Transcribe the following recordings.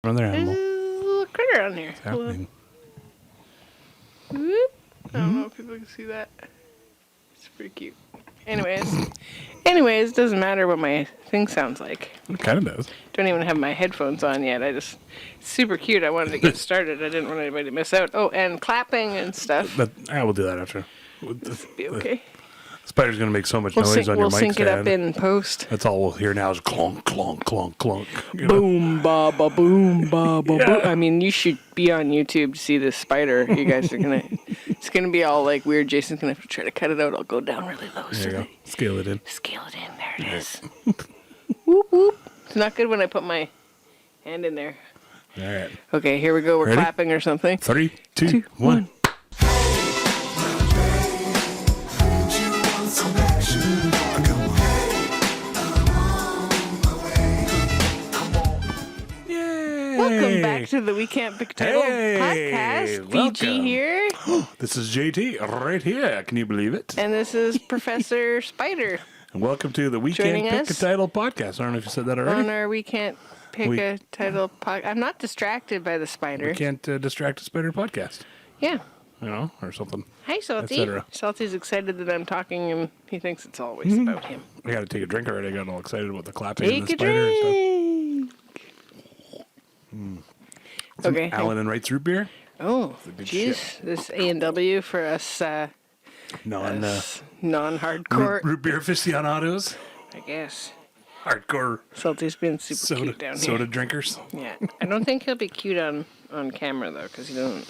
Another animal. There's a little critter on here. What's happening? Whoop. I don't know if people can see that. It's pretty cute. Anyways, doesn't matter what my thing sounds like. It kind of does. Don't even have my headphones on yet. It's super cute. I wanted to get started. I didn't want anybody to miss out. Oh, and clapping and stuff. But I will do that after. Be okay. Spider's going to make so much noise on your mic stand. We'll sync it up in post. That's all we'll hear now is clonk, clonk, clonk, clonk. Boom, ba, ba, boom, ba, ba, boom. I mean, you should be on YouTube to see this spider. You guys are going to... It's going to be all, like, weird. Jason's going to have to try to cut it out. I'll go down really low. There you go. Scale it in. Scale it in. There it is. Whoop, whoop. It's not good when I put my hand in there. All right. Okay, here we go. We're Ready? clapping or something. 3, 2, 1. Welcome back to the We Can't Pick Title podcast. PG here. This is JT right here. Can you believe it? And this is Professor Spider. And welcome to the We Can't Pick a Title podcast. I don't know if you said that already. On our We Can't Pick a Title podcast. I'm not distracted by the spider. We can't distract a spider podcast. Yeah. You know, or something. Hi, Salty. Salty's excited that I'm talking and he thinks it's always about him. I got to take a drink already. I got all excited about the clapping Take and the spider and stuff. Okay. Allen and Wright's root beer. Oh, jeez. This A&W for us non-hardcore. Root beer aficionados. I guess. Hardcore. Salty's been super cute down here. Soda drinkers. Yeah. I don't think he'll be cute on camera, though, because he doesn't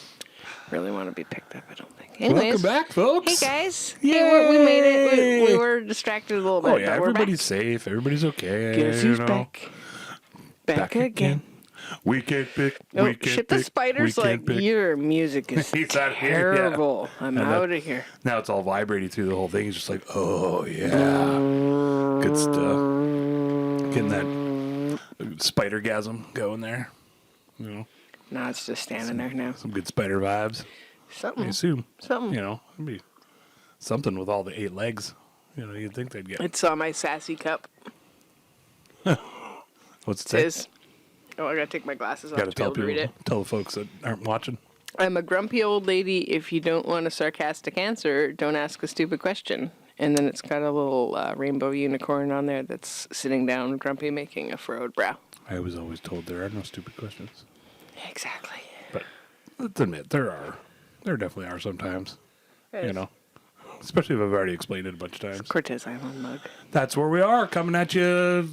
really want to be picked up, I don't think. Anyways, welcome back, folks. Hey, guys. Yay. Hey, we made it. We were distracted a little bit. Oh, yeah. But Everybody's safe. Everybody's okay. Guess who's back? Back again. We can't pick. Oh, we can't shit, pick. the spider's like, your music is terrible. Yeah. I'm out of here. Now it's all vibrating through the whole thing. He's just like, oh, yeah. Good stuff. Getting that spidergasm going there. You know. No, it's just standing there now. Some good spider vibes. Something. I assume. Something. You know, it'd be something with all the 8 legs. You know, you'd think they'd get. It's on my sassy cup. What's it say? It is. Oh, I gotta take my glasses off to be able to read it. Tell the folks that aren't watching. I'm a grumpy old lady. If you don't want a sarcastic answer, don't ask a stupid question. And then it's got a little rainbow unicorn on there that's sitting down, grumpy, making a furrowed brow. I was always told there are no stupid questions. Exactly. But let's admit, there are. There definitely are sometimes. You know. Especially if I've already explained it a bunch of times. Cortez Island mug. That's where we are, coming at you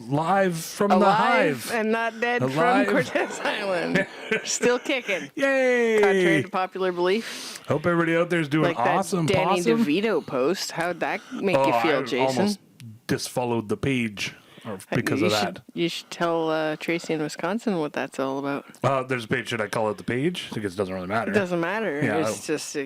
live from the hive. And not dead Alive. from Cortez Island. Still kicking. Yay! Contrary to popular belief. Hope everybody out there is doing like awesome. That Danny possum. DeVito post. How'd that make you feel, Jason? I almost disfollowed the page because of that. You should tell Tracy in Wisconsin what that's all about. There's a page. Should I call it the page? Because it doesn't really matter. It doesn't matter. Yeah, it's just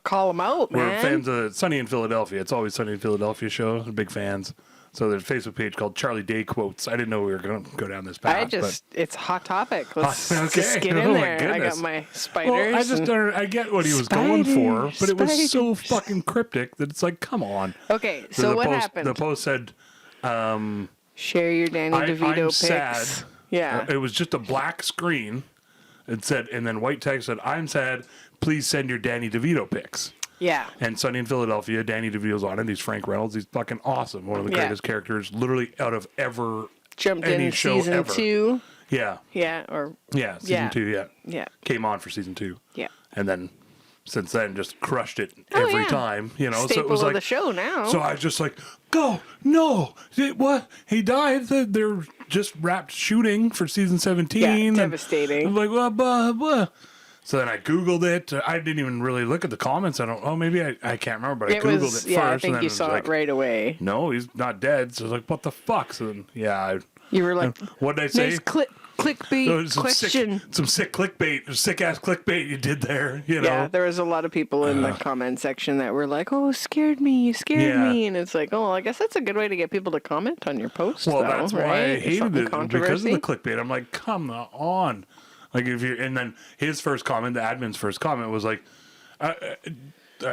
call them out, man. We're fans of Sunny in Philadelphia. It's always Sunny in Philadelphia show. We're big fans. So there's a Facebook page called Charlie Day Quotes. I didn't know we were going to go down this path. It's a hot topic. Let's okay. just get in there. I got my spiders. Well, I get what he was going for, but it was so fucking cryptic that it's like, come on. Okay, so what happened? The post said, share your Danny DeVito I'm pics. sad. Yeah. It was just a black screen. It said, and then white text said, I'm sad. Please send your Danny DeVito pics. Yeah. And Sunny in Philadelphia, Danny DeVito's on it. He's Frank Reynolds. He's fucking awesome. One of the greatest characters, literally out of any show season ever. 2. Yeah. Yeah. Season 2. Yeah. Yeah. Came on for season 2. Yeah. And then since then, just crushed it every time. You know, staple so it was like of the show now. So I was just like, go, no, what? He died. They're just wrapped shooting for season 17. Yeah, devastating. I'm like, blah, blah, blah. So then I Googled it. I didn't even really look at the comments. Maybe I can't remember, but I Googled it first. Yeah, I think you saw it right away. No, he's not dead. So I was like, what the fuck? So then, you were like, what did I say? Nice clickbait question. Some sick clickbait, sick ass clickbait you did there. You know? Yeah, there was a lot of people in the comment section that were like, "Oh, scared me, you scared me," and it's like, "Oh, I guess that's a good way to get people to comment on your post." Well, though, that's right? why I hated it because of the controversy. clickbait. I'm like, come on, like and then his first comment, the admin's first comment was like,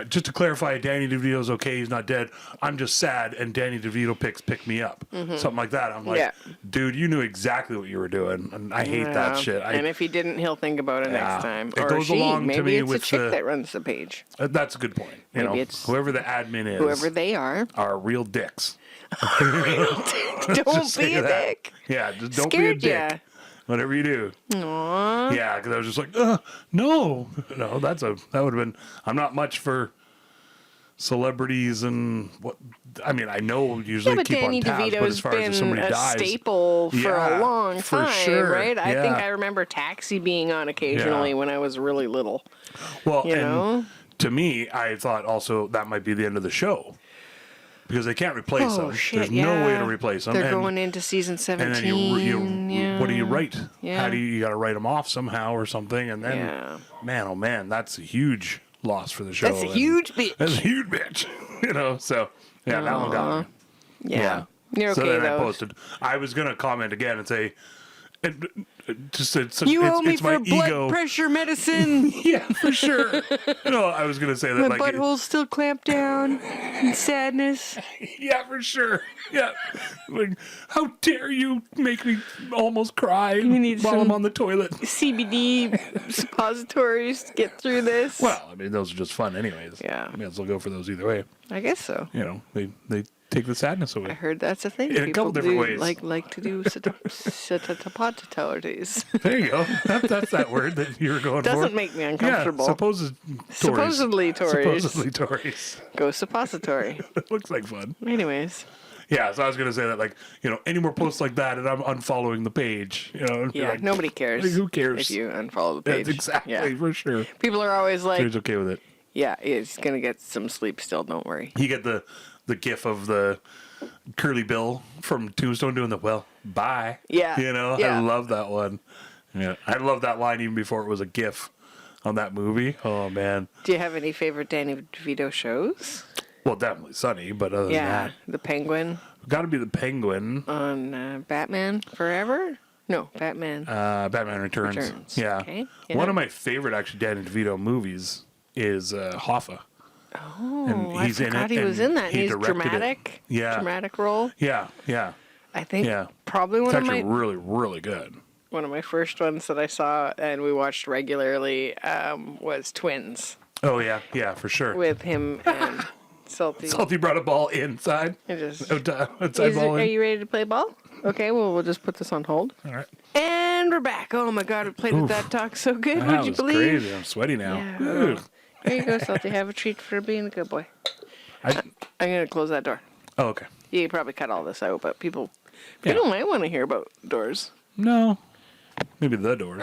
just to clarify, Danny DeVito's okay. He's not dead. I'm just sad, and Danny DeVito pick me up. Something like that. I'm like, dude, you knew exactly what you were doing, and I hate that shit. And if he didn't, he'll think about it next time. It goes along maybe to me it's with a chick that runs the page. That's a good point. Maybe it's whoever the admin is, whoever they are real dicks. Don't be a dick. Yeah, just don't be a dick. Ya. Whatever you do. Aww. Yeah, because I was just like, no, that would have been. I'm not much for celebrities and what. I mean, I know usually keep Danny on tabs, DeVito's but as far as somebody been a dies, staple for a long time, sure. right? I think I remember Taxi being on occasionally when I was really little. Well, and to me, I thought also that might be the end of the show. Because they can't replace them. There's no way to replace them. They're going into season 17. And then what do you write? How do you got to write them off somehow or something? And then, man, oh man, that's a huge loss for the show. That's a huge bitch. That's a huge bitch. So that one got me. Yeah. You're okay, so then though. I posted. I was going to comment again and say, you owe me it's for my blood ego. Pressure medicine. Yeah, for sure. I was gonna say that my butthole's still clamped down in sadness. Yeah, for sure. Yeah, like, how dare you make me almost cry while I'm on the toilet? CBD suppositories to get through this. Well, I mean, those are just fun, anyways. Yeah, I mean, I'll go for those either way. I guess so. They take the sadness away. I heard that's a thing. In a couple different ways. Like to do suppositories. There you go. That's that word that you were going for. Doesn't make me uncomfortable. Yeah, supposedly Tories. Go suppository. It looks like fun. Anyways. Yeah, so I was going to say that, like, any more posts like that, and I'm unfollowing the page. Yeah, like, nobody cares. Like, who cares if you unfollow the page? That's exactly, for sure. People are always like, he's okay with it. Yeah, he's going to get some sleep still, don't worry. You get the gif of the Curly Bill from Tombstone doing the, bye. Yeah. I love that one. Yeah, I love that line even before it was a gif on that movie. Oh, man. Do you have any favorite Danny DeVito shows? Well, definitely Sunny, but other than that. The Penguin. Got to be the Penguin. On Batman Forever? No, Batman. Batman Returns. Yeah. Okay. One of my favorite, actually, Danny DeVito movies is Hoffa. Oh, and I forgot he was in that. And he's dramatic. Yeah. Dramatic role. Yeah. I think probably one of my... It's actually really, really good. One of my first ones that I saw and we watched regularly was Twins. Oh, yeah, for sure. With him and Salty. Salty brought a ball inside. Outside ball in. Are you ready to play ball? Okay, well, we'll just put this on hold. All right. And we're back. Oh, my God, we played with that talk so good. Would you believe? That was crazy. I'm sweaty now. Yeah. Here you go, Salty. Have a treat for being a good boy. I'm going to close that door. Oh, okay. You probably cut all this out, but people might want to hear about doors. No. Maybe the Doors.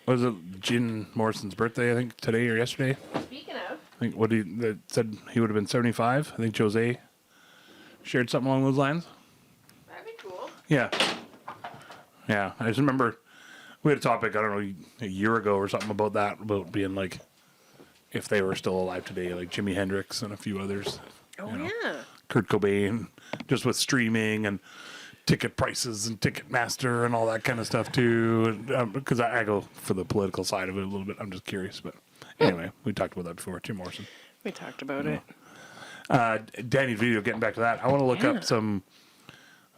Was it Jim Morrison's birthday, I think, today or yesterday? Speaking of. I think that said he would have been 75. I think Jose shared something along those lines. That'd be cool. Yeah. Yeah. I just remember we had a topic, I don't know, a year ago or something about that, about being like, if they were still alive today, like Jimi Hendrix and a few others. Oh, yeah. Kurt Cobain, just with streaming and ticket prices and Ticketmaster and all that kind of stuff too. Because I go for the political side of it a little bit. I'm just curious, but anyway, we talked about that before. Jim Morrison. We talked about it. Danny DeVito. Getting back to that, I want to look up some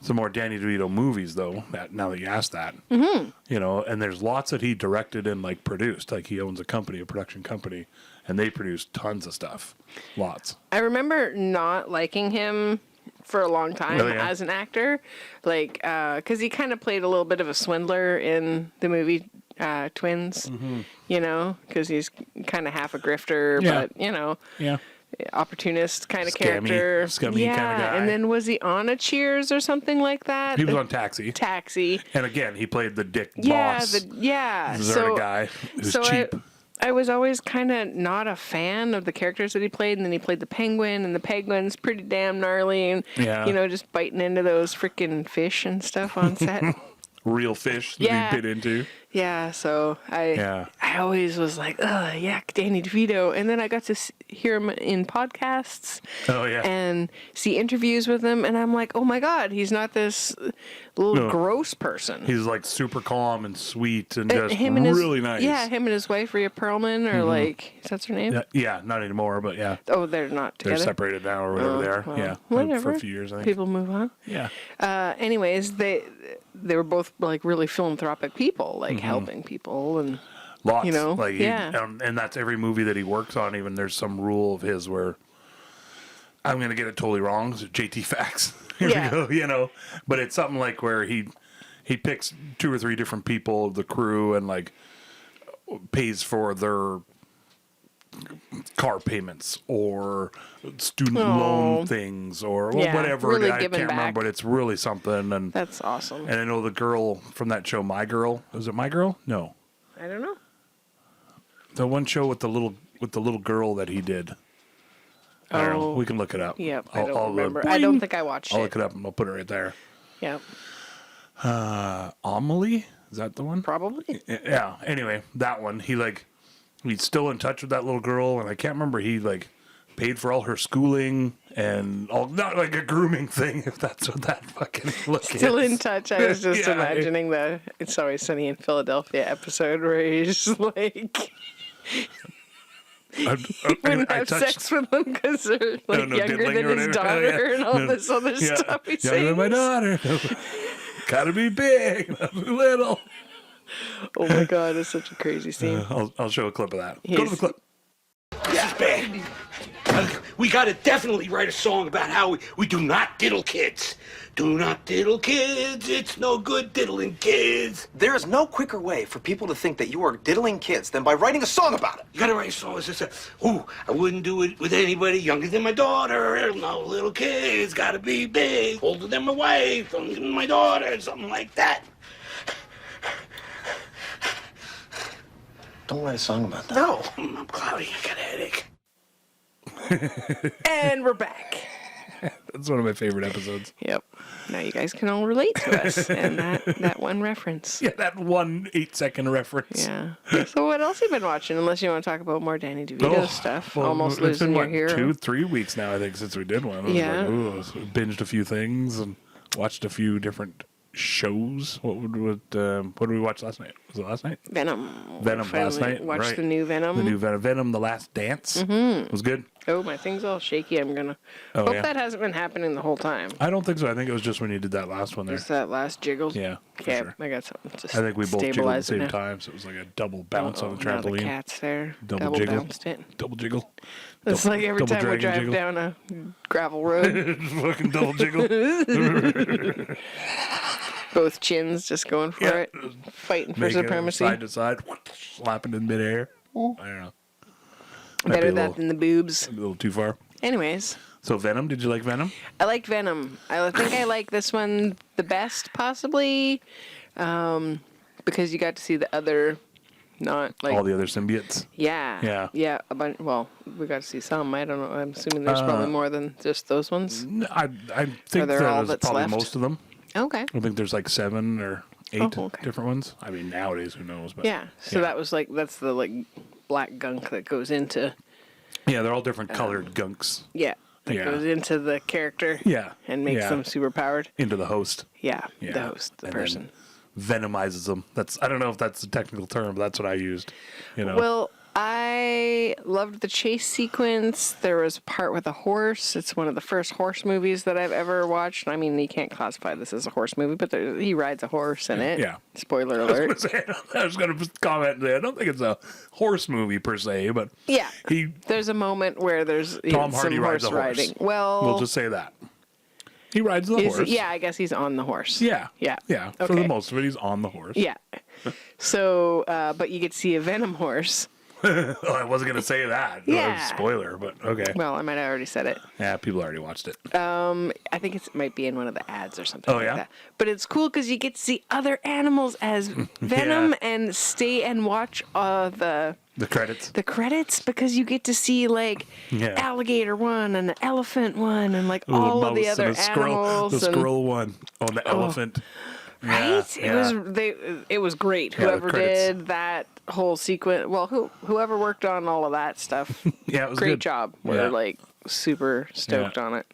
more Danny DeVito movies though. Now that you asked that, and there's lots that he directed and like produced. Like he owns a production company, and they produce tons of stuff. Lots. I remember not liking him for a long time as an actor, like because he kind of played a little bit of a swindler in the movie Twins, because he's kind of half a grifter, but opportunist kind of character, scummy kind of guy. And then was he on a Cheers or something like that? He was on Taxi, and again he played the dick boss. So guy who's cheap. I was always kind of not a fan of the characters that he played, and then he played the Penguin, and the Penguin's pretty damn gnarly, and just biting into those freaking fish and stuff on set. Real fish that he bit into. Yeah, so I I always was like, ugh, yuck, Danny DeVito. And then I got to hear him in podcasts. Oh, yeah. And see interviews with him. And I'm like, oh my God, he's not this little gross person. He's like super calm and sweet and just really nice. Yeah, him and his wife, Rhea Perlman, or like, is that her name? Yeah, not anymore, but yeah. Oh, they're not together? They're separated now or whatever they are. Well, yeah, whatever. for a few years, I think. People move on. Yeah. Anyways, they were both like really philanthropic people, like helping people and lots. You know, like and that's every movie that he works on. Even there's some rule of his where I'm gonna get it totally wrong. So JT Facts. Here we go. You know, but it's something like where he picks 2 or 3 different people of the crew and like pays for their car payments or student loan things or whatever. Really I can't remember, but it's really something. And that's awesome. And I know the girl from that show, My Girl. Was it My Girl? No, I don't know. The one show with the little girl that he did. I don't know. We can look it up. Yep, I don't remember. I don't think I watched it. I'll look it up and I'll put it right there. Yep. Amelie? Is that the one? Probably. Yeah. Anyway, that one. He's still in touch with that little girl, and I can't remember. He like paid for all her schooling and all, not like a grooming thing, if that's what that fucking look is. Still in touch. I was just imagining the It's Always Sunny in Philadelphia episode where he's like, he wouldn't have sex with them because they're like younger than his daughter and all this other stuff he younger than my daughter. Gotta be big, not be little. Oh my God, it's such a crazy scene. I'll show a clip of that. Go to the clip. This is bad. We gotta definitely write a song about how we do not diddle kids. Do not diddle kids, it's no good diddling kids. There is no quicker way for people to think that you are diddling kids than by writing a song about it. You gotta write a song that says, ooh, I wouldn't do it with anybody younger than my daughter. No little kids, gotta be big, older than my wife, older than my daughter, something like that. Don't write a song about that. No, I'm cloudy, I got a headache. And we're back. That's one of my favorite episodes. Yep. Now you guys can all relate to us and that one reference. Yeah, that 1 8-second reference. Yeah. So what else have you been watching? Unless you want to talk about more Danny DeVito stuff. Well, Almost losing your hero. 2-3 weeks now, I think, since we did one. I was like, binged a few things and watched a few different shows. What did we watch last night? Was it last night? Venom. Venom last night. Watched the new Venom. The new Venom. Venom: The Last Dance. It was good. Oh, my thing's all shaky. I'm gonna hope that hasn't been happening the whole time. I don't think so. I think it was just when you did that last one there. Just that last jiggle. Yeah. Okay, Sure. I got something to I think we both jiggled at the same now. time, so it was like a double bounce on the Now trampoline. the cat's there. Double jiggle. Bounced it. Double jiggle. It's like every double time we dragon drive jiggle. down a gravel road. Fucking double jiggle. Both chins just going for it. Fighting for supremacy. Side to side, slapping in midair. I don't know. Better that than the boobs. A little too far. Anyways. So Venom, did you like Venom? I liked Venom. I think I like this one the best, possibly, because you got to see the other, not like all the other symbiotes. Yeah. A bunch. Well, we got to see some. I don't know. I'm assuming there's probably more than just those ones. I think there all there's that's probably left? most of them. Okay. I think there's like 7 or 8 different ones. I mean, nowadays, who knows? But yeah. So that was like that's the like black gunk that goes into. Yeah, they're all different colored gunks. Yeah. That goes into the character. Yeah. And makes them super powered. Into the host. Yeah. The host, the person. Venomizes them. I don't know if that's the technical term, but that's what I used. You know. Well, I loved the chase sequence. There was a part with a horse. It's one of the first horse movies that I've ever watched. I mean, you can't classify this as a horse movie, but he rides a horse in it. Yeah. Spoiler alert. I was going to comment and say, I don't think it's a horse movie per se, but yeah, there's a moment where there's Tom Hardy some rides horse a horse. riding. Well, we'll just say that. He rides the horse. Yeah, I guess he's on the horse. Yeah. Okay. For the most of it, he's on the horse. Yeah. So, but you get to see a Venom horse. Well, I wasn't going to say that. Yeah. Spoiler, but okay. Well, I might have already said it. Yeah, people already watched it. I think it might be in one of the ads or something like yeah? that. But it's cool because you get to see other animals as Venom and stay and watch the credits. The credits, because you get to see like alligator one and the elephant one and like all of the other animals. The squirrel one. Oh, the elephant. Right? It was great. Whoever did that whole sequence, well, whoever worked on all of that stuff, it was great good. job. We're like super stoked on it.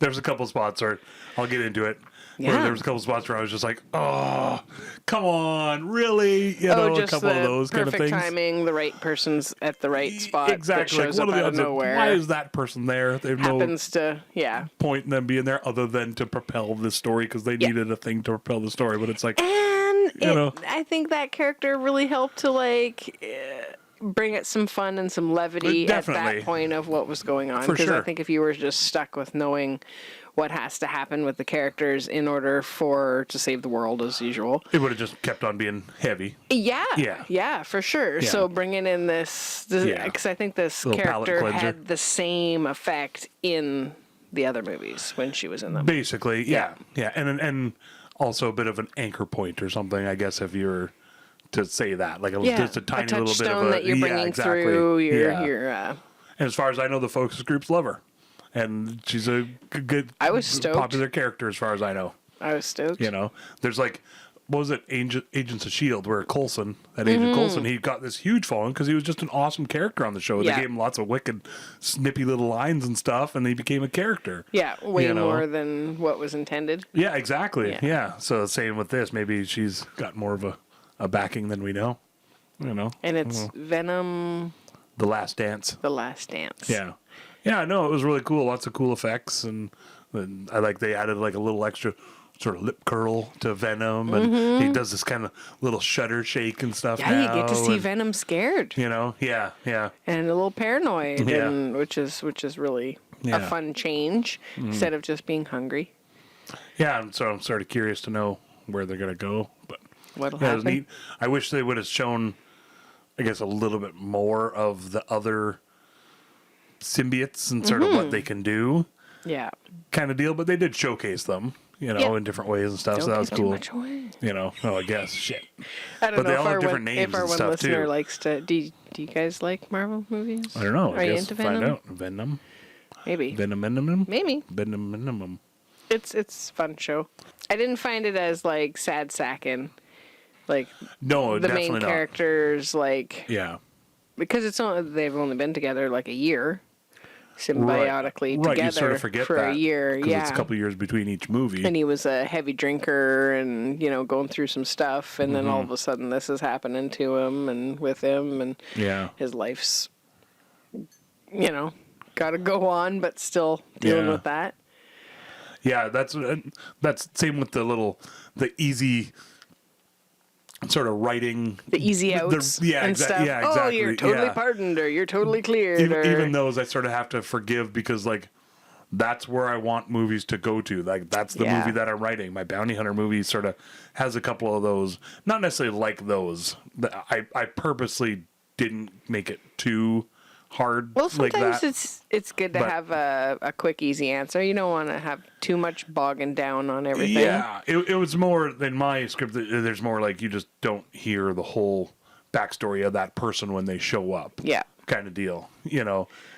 There's a couple spots where I'll get into it. Yeah. There was a couple spots where I was just like, oh, come on, really? You know, just a couple of those kind of things. Perfect timing, the right person's at the right spot. Exactly. That shows up out of nowhere. Why is that person there? They have happens to point in them being there other than to propel the story because they needed a thing to propel the story. But it's like, I think that character really helped to like bring it some fun and some levity at that point of what was going on. Because I think if you were just stuck with knowing what has to happen with the characters in order to save the world as usual, it would have just kept on being heavy. Yeah, for sure. Yeah. So bringing in this because I think this character had the same effect in the other movies when she was in them. Basically, yeah. And also a bit of an anchor point or something, I guess, if you're to say that, like just a tiny little bit of a that you're bringing through your and as far as I know, the focus groups love her, and she's a good, popular character as far as I know. I was stoked. You know, there's like, what was it, Agents of S.H.I.E.L.D., where Coulson, Agent Coulson, he got this huge following because he was just an awesome character on the show. They gave him lots of wicked, snippy little lines and stuff, and he became a character. Yeah, way more than what was intended. Yeah, exactly. Yeah. So same with this. Maybe she's got more of a backing than we know. You know. And it's Venom. The Last Dance. The Last Dance. Yeah. Yeah, no, it was really cool. Lots of cool effects, and I like they added like a little extra sort of lip curl to Venom, and he does this kind of little shudder shake and stuff. Yeah, you get to see Venom scared. You know, yeah, and a little paranoid, and which is really a fun change instead of just being hungry. Yeah, and so I'm sort of curious to know where they're gonna go, but what'll happen? It was neat. I wish they would have shown, I guess, a little bit more of the other symbiotes and sort of what they can do. Yeah, kind of deal. But they did showcase them, you know, in different ways and stuff. So that was cool. You know, I guess shit. I don't know they all have different names if our and one stuff listener too. likes to. Do you guys like Marvel movies? I don't know. Are you into Venom? Find out. Venom. Maybe. Venom. Maybe. Venom. It's a fun show. I didn't find it as like sad sacking. Like no, the definitely main not. characters like because they've only been together like a year. Symbiotically together you sort of forget for that, a year. Yeah, it's a couple years between each movie. And he was a heavy drinker, and going through some stuff, and then all of a sudden this is happening to him and with him, and his life's got to go on, but still dealing with that. Yeah, that's same with the easy sort of writing, the easy outs and stuff. Yeah, exactly. Oh, you're totally pardoned, or you're totally cleared. Even those I sort of have to forgive because like that's where I want movies to go to. Like that's the movie that I'm writing. My Bounty Hunter movie sort of has a couple of those, not necessarily like those. I purposely didn't make it too hard. Well, sometimes like it's good to have a quick, easy answer. You don't want to have too much bogging down on everything. Yeah, it was more than my script. There's more like you just don't hear the whole backstory of that person when they show up. Yeah, kind of deal.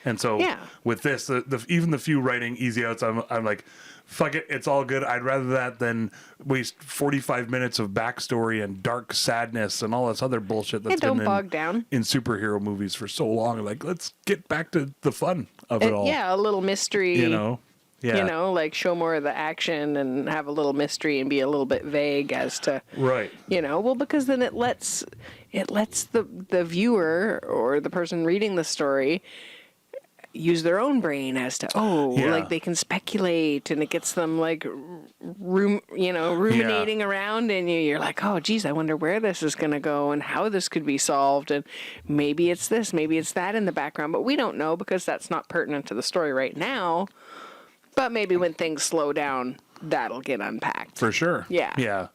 And so with this, even the few writing easy outs, I'm like, fuck it, it's all good. I'd rather that than waste 45 minutes of backstory and dark sadness and all this other bullshit that's been in superhero movies for so long. Like, let's get back to the fun of it all. Yeah, a little mystery. Like show more of the action and have a little mystery and be a little bit vague as to because then it lets the viewer or the person reading the story use their own brain as to like they can speculate, and it gets them like ruminating around, and you're like, oh geez, I wonder where this is going to go and how this could be solved, and maybe it's this, maybe it's that in the background, but we don't know because that's not pertinent to the story right now. But maybe when things slow down, that'll get unpacked for sure. Yeah. And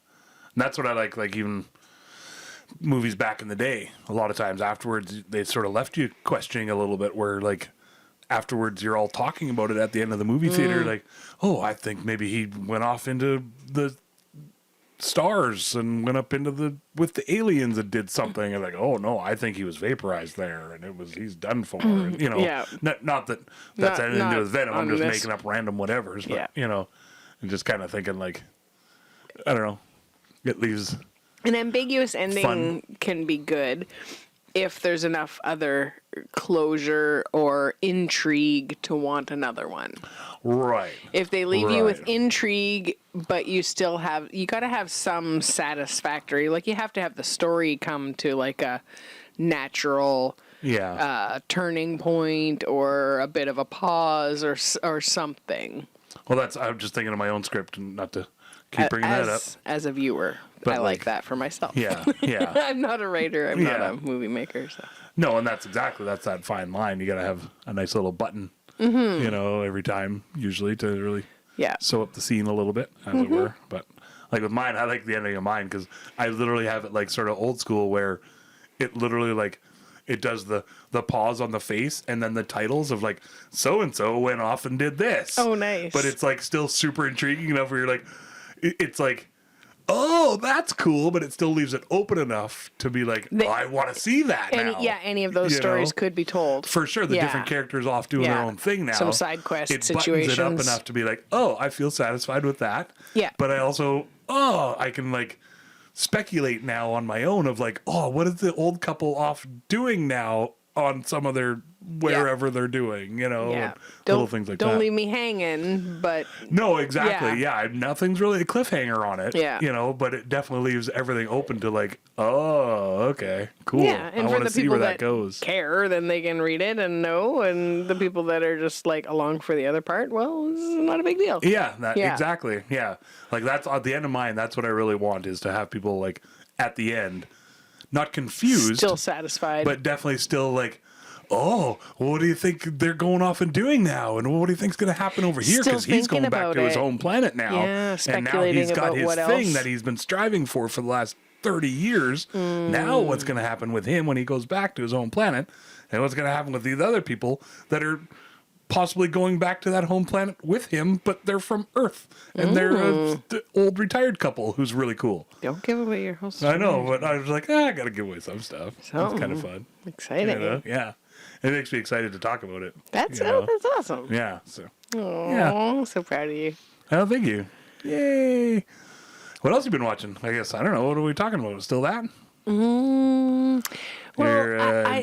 that's what I like even movies back in the day, a lot of times afterwards they sort of left you questioning a little bit, where like afterwards you're all talking about it at the end of the movie theater, like, oh, I think maybe he went off into the stars and went up into with the aliens and did something, and like, oh no, I think he was vaporized there and he's done for. And, not that that's anything to do with Venom. I'm just making up random whatevers, but and just kind of thinking like, I don't know. it leaves an ambiguous ending fun. Can be good if there's enough other closure or intrigue to want another one. Right. If they leave you with intrigue, but you still have, you got to have some satisfactory, like you have to have the story come to like a natural turning point or a bit of a pause or something. Well, I'm just thinking of my own script and not to keep bringing that up. As a viewer, but I like that for myself. Yeah, yeah. I'm not a writer. I'm not a movie maker. So. No, and that's that fine line. You got to have a nice little button, you know, every time, usually, to really sew up the scene a little bit, as it were. But like with mine, I like the ending of mine because I literally have it like sort of old school where it literally like it does the pause on the face and then the titles of like so and so went off and did this. Oh, nice. But it's like still super intriguing enough where you're like, it's like, oh, that's cool, but it still leaves it open enough to be like, I want to see that now. Yeah, any of those stories could be told. For sure, the different characters off doing their own thing now. Some side quest situations. It buttons it up enough to be like, oh, I feel satisfied with that. Yeah. But I also, I can like speculate now on my own of like, oh, what is the old couple off doing now on some of their wherever they're doing, you know, little things like that. Don't leave me hanging, but no, exactly, nothing's really a cliffhanger on it, yeah, you know, but it definitely leaves everything open to like, oh, okay, cool. Yeah, and I want to see where that goes. Care, then they can read it and know, and the people that are just like along for the other part, well, this is not a big deal. Yeah, exactly. Yeah, like that's at the end of mine. That's what I really want is to have people like at the end, not confused, still satisfied, but definitely still like, oh, what do you think they're going off and doing now? And what do you think's going to happen over here? Because he's going back to his home planet now. Yeah, and now he's got his thing else? that he's been striving for the last 30 years. Now what's going to happen with him when he goes back to his home planet? And what's going to happen with these other people that are possibly going back to that home planet with him, but they're from Earth. And they're an old retired couple who's really cool. Don't give away your whole story. I know, but I was like, I got to give away some stuff. It's kind of fun. Exciting. You know? Yeah. It makes me excited to talk about it. That's awesome. Yeah. So. Oh, so proud of you. Oh, thank you. Yay. What else have you been watching? I guess, I don't know. What are we talking about? Still that? Well,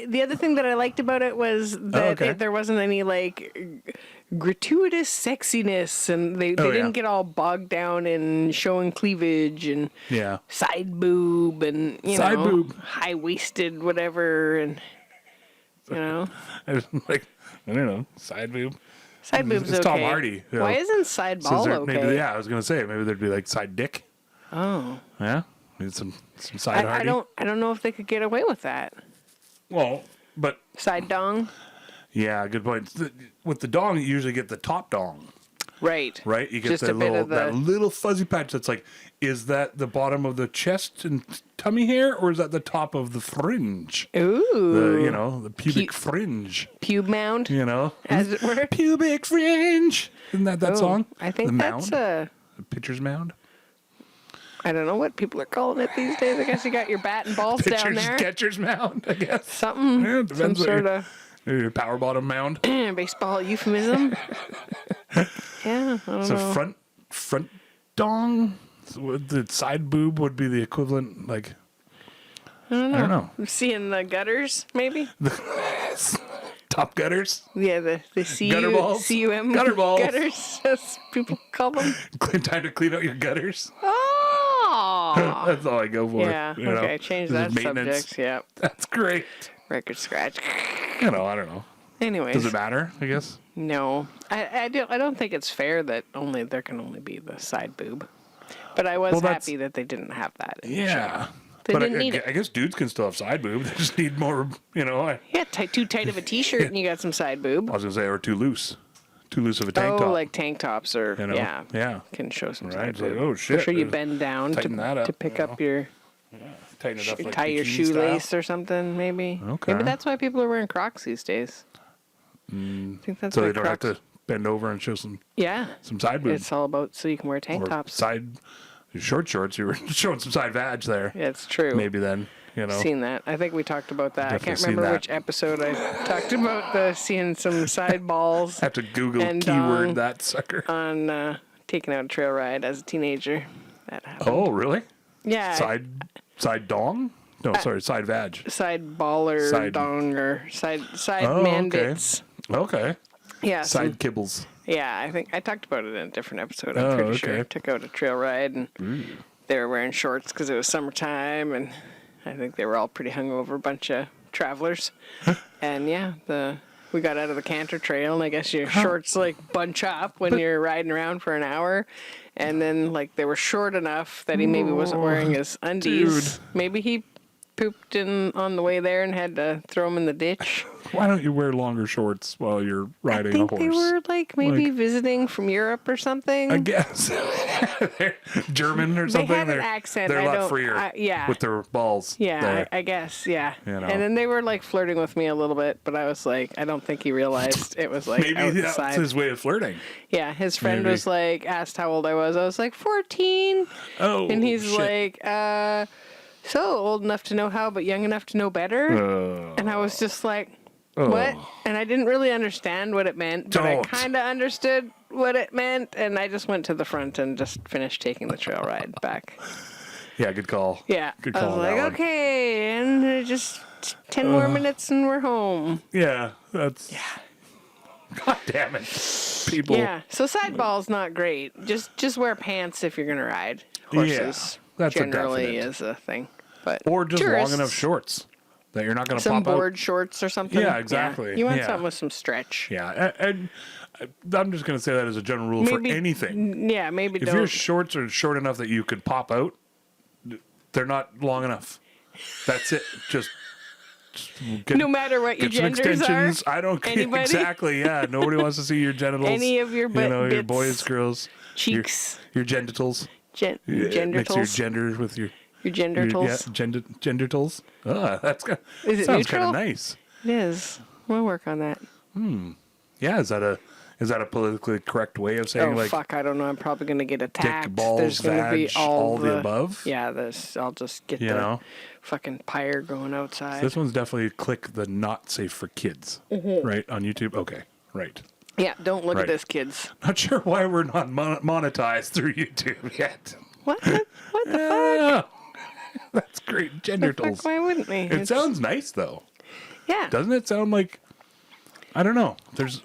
the other thing that I liked about it was that there wasn't any like gratuitous sexiness, and they didn't get all bogged down in showing cleavage and side boob and high waisted whatever, and you know, like I don't know, side boob. Side boob's it's Tom Hardy. You know. Why isn't side ball okay? Maybe, I was gonna say maybe there'd be like side dick. Oh. Yeah. Need some side Hardy. I don't know if they could get away with that. Well, but side dong. Yeah, good point. With the dong, you usually get the top dong. Right. You get that little fuzzy patch that's like, is that the bottom of the chest and tummy hair, or is that the top of the fringe? Ooh. The pubic fringe. Pube mound. As it were. Pubic fringe. Isn't that song? I think the that's mound? The pitcher's mound. I don't know what people are calling it these days. I guess you got your bat and balls down there. Catcher's mound, I guess. Something. Yeah, some sort of. Your power bottom mound. Baseball euphemism. Yeah, I don't know. Front dong? The side boob would be the equivalent, like... I don't know. Seeing the gutters, maybe? Top gutters? Yeah, the gutter balls? C-U-M gutter balls. Gutters, as people call them. Time to clean out your gutters. Oh! That's all I go for. Yeah, okay, change that subject. Yeah. That's great. Record scratch. I don't know. Anyways. Does it matter, I guess? No. I don't think it's fair that there can only be the side boob. But I was happy that they didn't have that. Yeah. They didn't need it. I guess dudes can still have side boob. They just need more, Yeah, too tight of a t-shirt and you got some side boob. I was going to say, or too loose. Too loose of a tank top. Oh, like tank tops or, yeah. Can show some right? side boob. Like, oh, shit. For sure you bend down to pick up your... Tighten it up like tie your shoelace or something, maybe. Okay. Maybe that's why people are wearing Crocs these days. I think that's so why they don't have to bend over and show some side boob. It's all about so you can wear tank tops. Short shorts. You were showing some side vag there. Yeah, it's true. Maybe then, Seen that. I think we talked about that. Definitely I can't remember which episode I talked about seeing some side balls. Have to Google keyword that sucker. On taking out a trail ride as a teenager. That happened. Oh, really? Yeah. Sidedong? No, sorry, side vag. Side baller dong or side man bits. Okay. Yeah. Side kibbles. Yeah, I think I talked about it in a different episode. I'm pretty sure. Took out a trail ride and they were wearing shorts because it was summertime, and I think they were all pretty hungover, bunch of travelers. And yeah, we got out of the canter trail, and I guess your shorts like bunch up when you're riding around for an hour. And then like they were short enough that he maybe wasn't wearing his undies. Dude. Maybe he pooped on the way there and had to throw them in the ditch. Why don't you wear longer shorts while you're riding a horse? I think they were like maybe visiting from Europe or something. I guess. They're German or something. They have an accent. They're a lot freer with their balls. Yeah, I guess, yeah. You know. And then they were like flirting with me a little bit, but I was like, I don't think he realized it was like maybe that's his way of flirting. Yeah, his friend was like, asked how old I was. I was like, 14. Oh, and he's like, so old enough to know how, but young enough to know better. And I was just like, what? And I didn't really understand what it meant, but I kind of understood what it meant, and I just went to the front and just finished taking the trail ride back. Yeah, good call. Yeah. Good call. I was like, okay, and just 10 more minutes and we're home. Yeah, that's... Yeah. God damn it, people. Yeah, so sideball's not great. Just wear pants if you're going to ride. Horses that's generally is a thing. But or just long enough shorts that you're not going to pop out. Some board shorts or something. Yeah, exactly. Yeah. You want something with some stretch. Yeah, and I'm just going to say that as a general rule for anything. Yeah, maybe if your shorts are short enough that you could pop out, they're not long enough. That's it. Just no matter what your genders are. I don't care. Exactly, yeah. Nobody wants to see your genitals. Any of your bits, your boys, girls. Cheeks. Your genitals. Gendertals. Mix your genders with your gendertals. Gendertals. That's good. Is it sounds neutral? Kind of nice. It is. We'll work on that. Yeah, is that a politically correct way of saying fuck, I don't know. I'm probably going to get attacked. Dick, balls, there's going to be all the above? Yeah, I'll just get the fucking pyre going outside. So this one's definitely click the not safe for kids, right, on YouTube? Okay, right. Yeah, don't look at this, kids. Not sure why we're not monetized through YouTube yet. What the fuck? That's great. Gendertals. Why wouldn't we? It sounds nice, though. Yeah. Doesn't it sound like... I don't know.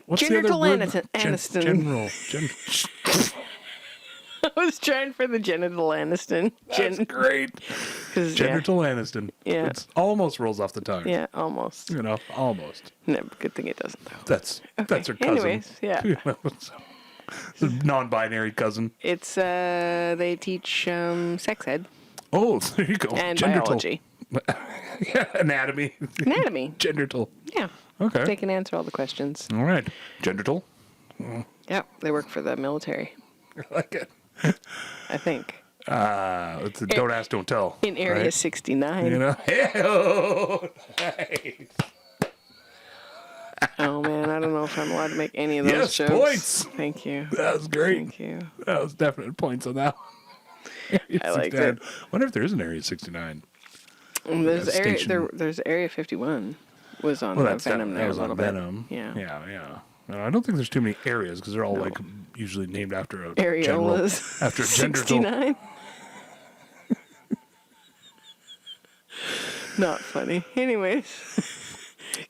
What's the other word? Aniston. I was trying for the genital Aniston. That's great. Gendertal Aniston. Yeah. It almost rolls off the tongue. Yeah, almost. Almost. No, good thing it doesn't, though. That's her cousin. Anyways, yeah. It's a non-binary cousin. It's, they teach sex ed. Oh, there you go. And biology. Yeah, anatomy. Gendertal. Yeah. Okay. They can answer all the questions. All right. Gendertal. Yeah, they work for the military. I like it. I think. It's a don't ask, don't tell. In Area 69. Hey-oh, nice. Oh, man, I don't know if I'm allowed to make any of those jokes. Points. Thank you. That was great. Thank you. That was definite points on that one. I like it. I wonder if there is an Area 69. There's Area 51 was on Venom there a little bit. Venom. Yeah. Yeah. I don't think there's too many areas because they're all like usually named after a Areolas. After a 69. Not funny. Anyways.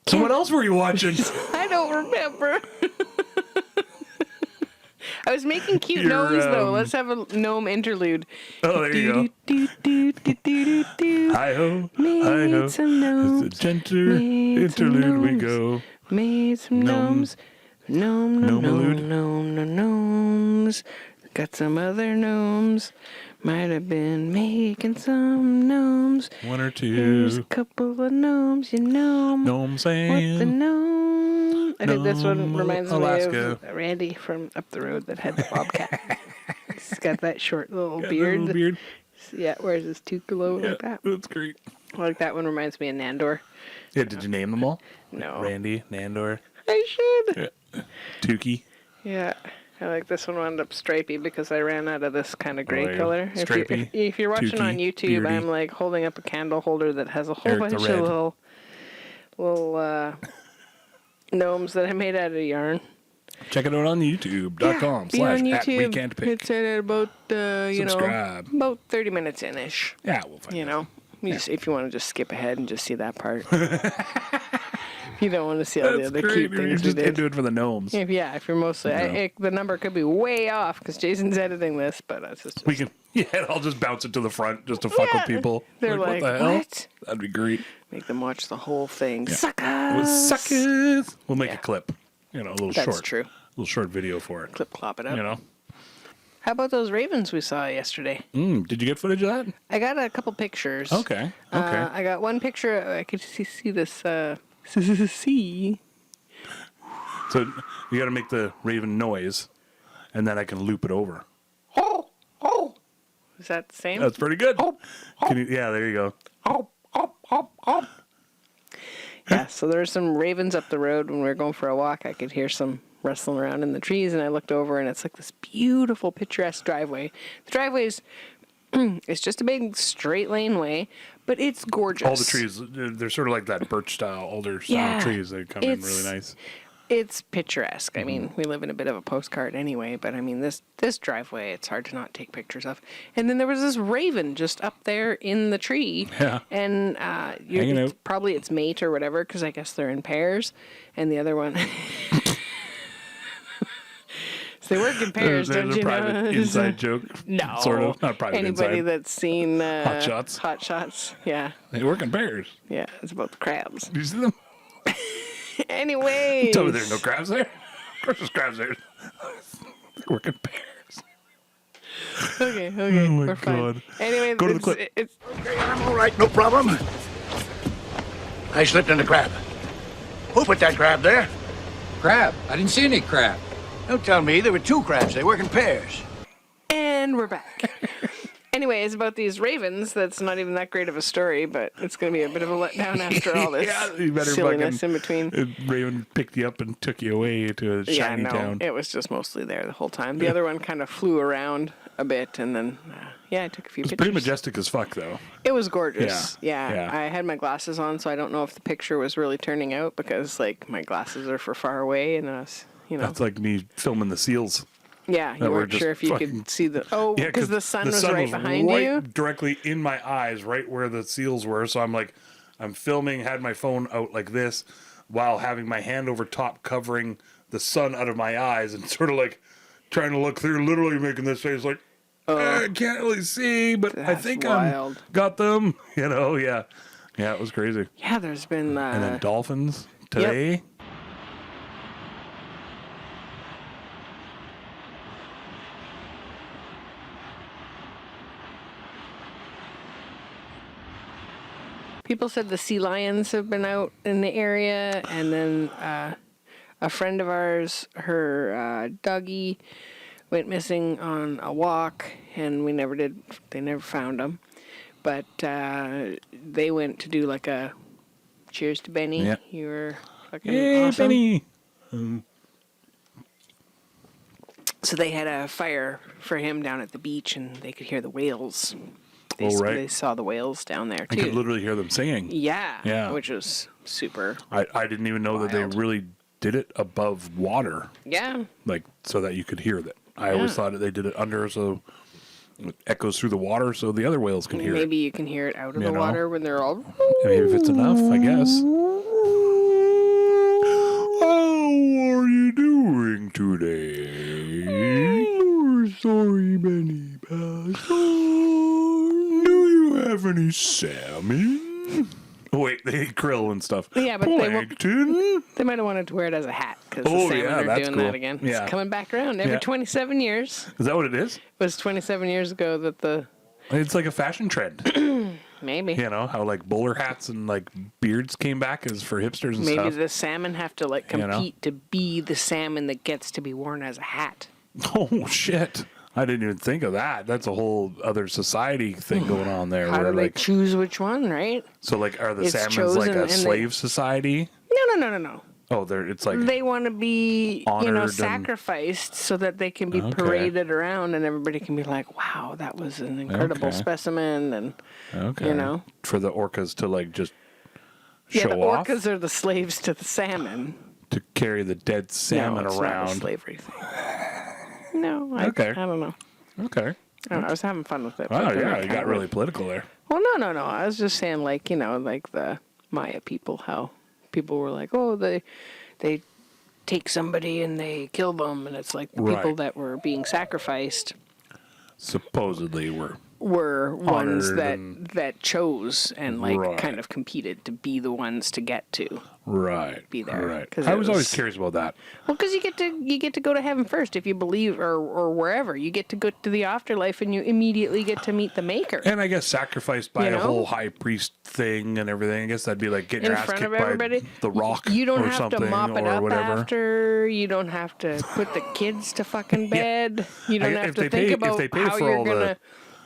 So what else were you watching? I don't remember. I was making cute gnomes, though. Let's have a gnome interlude. Oh, there you go. Hi-ho, hi-ho. Some gnomes. It's a gentle interlude we go. Made some gnomes. Gnomes. Got some other gnomes. Might have been making some gnomes. One or two. There's a couple of gnomes, Gnome saying. What the gnome? I think this one reminds Alaska. me of Randy from up the road that had the bobcat. He's got that short little beard. Yeah, wears his toothglow like that. That's great. Like that one reminds me of Nandor. Yeah, did you name them all? No. Randy, Nandor. I should. Yeah. Tukey. Yeah. I like this one wound up stripey because I ran out of this kind of gray color. Stripey, if you're watching on YouTube, beardy. I'm like holding up a candle holder that has a whole Eric bunch of little gnomes that I made out of yarn. Check it out on YouTube.com be on /at YouTube. We Can't Pick. It's at about, Subscribe. about 30 minutes in-ish. Yeah, we'll find out. If you want to just skip ahead and just see that part. You don't want to see all the other cute things You're we just did. into it for the gnomes. If you're mostly... the number could be way off because Jason's editing this, but that's just... We can... Yeah, I'll just bounce it to the front just to fuck with people. They're like, what the hell? what? That'd be great. Make them watch the whole thing. Yeah. Suckers! Suckers! We'll make a clip. A little That's short. true. A little short video for it. Clip clop it up. How about those ravens we saw yesterday? Did you get footage of that? I got a couple pictures. Okay. I got one picture. I could see this. See. So you got to make the raven noise, and then I can loop it over. Is that the same? That's pretty good. Yeah, there you go. Yeah, so there were some ravens up the road when we were going for a walk. I could hear some rustling around in the trees, and I looked over, and it's like this beautiful, picturesque driveway. The driveway's it's just a big straight laneway, but it's gorgeous. All the trees, they're sort of like that birch style, alder style trees. They come in really nice. It's picturesque. I mean, we live in a bit of a postcard anyway, but I mean, this driveway, it's hard to not take pictures of. And then there was this raven just up there in the tree. Yeah. And hanging out. Probably its mate or whatever, because I guess they're in pairs. And the other one... So they work in pairs, don't you know? There's a private inside joke. No. Sort of. Not private Anybody inside. that's seen... Hot Shots. Hot Shots, yeah. They work in pairs. Yeah, it's about the crabs. Do you see them? Anyways. Tell me there's no crabs there. Of course there's crabs there. They work in pairs. Okay, Oh my we're fine. God. Anyway, Go to the clip. Okay, I'm all right, no problem. I slipped in the crab. Who put that crab there? Crab? I didn't see any crab. Don't tell me. There were two crabs. They work in pairs. And we're back. Anyway, it's about these ravens. That's not even that great of a story, but it's going to be a bit of a letdown after all this You better silliness in between. Raven picked you up and took you away to a shiny town. It was just mostly there the whole time. The other one kind of flew around a bit, and then, I took a few It's pictures. pretty majestic as fuck, though. It was gorgeous. Yeah. I had my glasses on, so I don't know if the picture was really turning out because, my glasses are for far away, and us, That's like me filming the seals. Yeah, you weren't sure if you could see the... Oh, because the sun was right behind you? Directly in my eyes, right where the seals were. So I'm filming, had my phone out like this while having my hand over top covering the sun out of my eyes and sort of like trying to look through, literally making this face like, I can't really see, but I think I got them. Yeah, it was crazy. Yeah, there's been... and then dolphins today. Yep. People said the sea lions have been out in the area, and then a friend of ours, her doggy, went missing on a walk, and they never found him. But they went to do like a cheers to Benny. Yeah. You were fucking awesome. Benny. So they had a fire for him down at the beach, and they could hear the whales. They saw the whales down there, too. I could literally hear them singing. Yeah. Which was super I didn't even know that they really did it above water. Yeah. So that you could hear that. I always thought that they did it under so it echoes through the water so the other whales can hear it. Maybe you can hear it out of the water when they're all... Maybe if it's enough, I guess. How are you doing today? Sorry, Benny Pastor. Do you have any salmon? Oh, wait, they eat krill and stuff. Yeah, but plankton? they might have wanted to wear it as a hat because the salmon are that's doing cool. that again. Yeah. It's coming back around every 27 years. Is that what it is? It was 27 years ago that It's like a fashion trend. Maybe. How bowler hats and beards came back as for hipsters and stuff. Maybe the salmon have to compete to be the salmon that gets to be worn as a hat. Oh, shit. I didn't even think of that. That's a whole other society thing going on there. How do they choose which one, right? So, are the It's salmons like a slave society? No. Oh, it's like... They want to be, honored sacrificed so that they can be paraded around and everybody can be like, wow, that was an incredible specimen. And, For the orcas to, just show off? Yeah, the orcas are the slaves to the salmon. To carry the dead salmon no, it's around. Not a slavery thing. No, I don't know. Okay. I don't know. I was having fun with it. Oh, yeah, you got really political there. Well, no. I was just saying, like, like the Maya people, how people were like, oh, they take somebody and they kill them, and it's like the people that were being sacrificed supposedly were ones that chose and kind of competed to be the ones to get to be there. Right. I was always curious about that. Well, because you get to go to heaven first if you believe, or wherever you get to go to the afterlife, and you immediately get to meet the Maker. And I guess sacrificed by a whole high priest thing and everything. I guess that'd be like getting your ass kicked by the Rock. You don't or have to mop it up after. You don't have to put the kids to fucking bed. You don't have to think about how you're gonna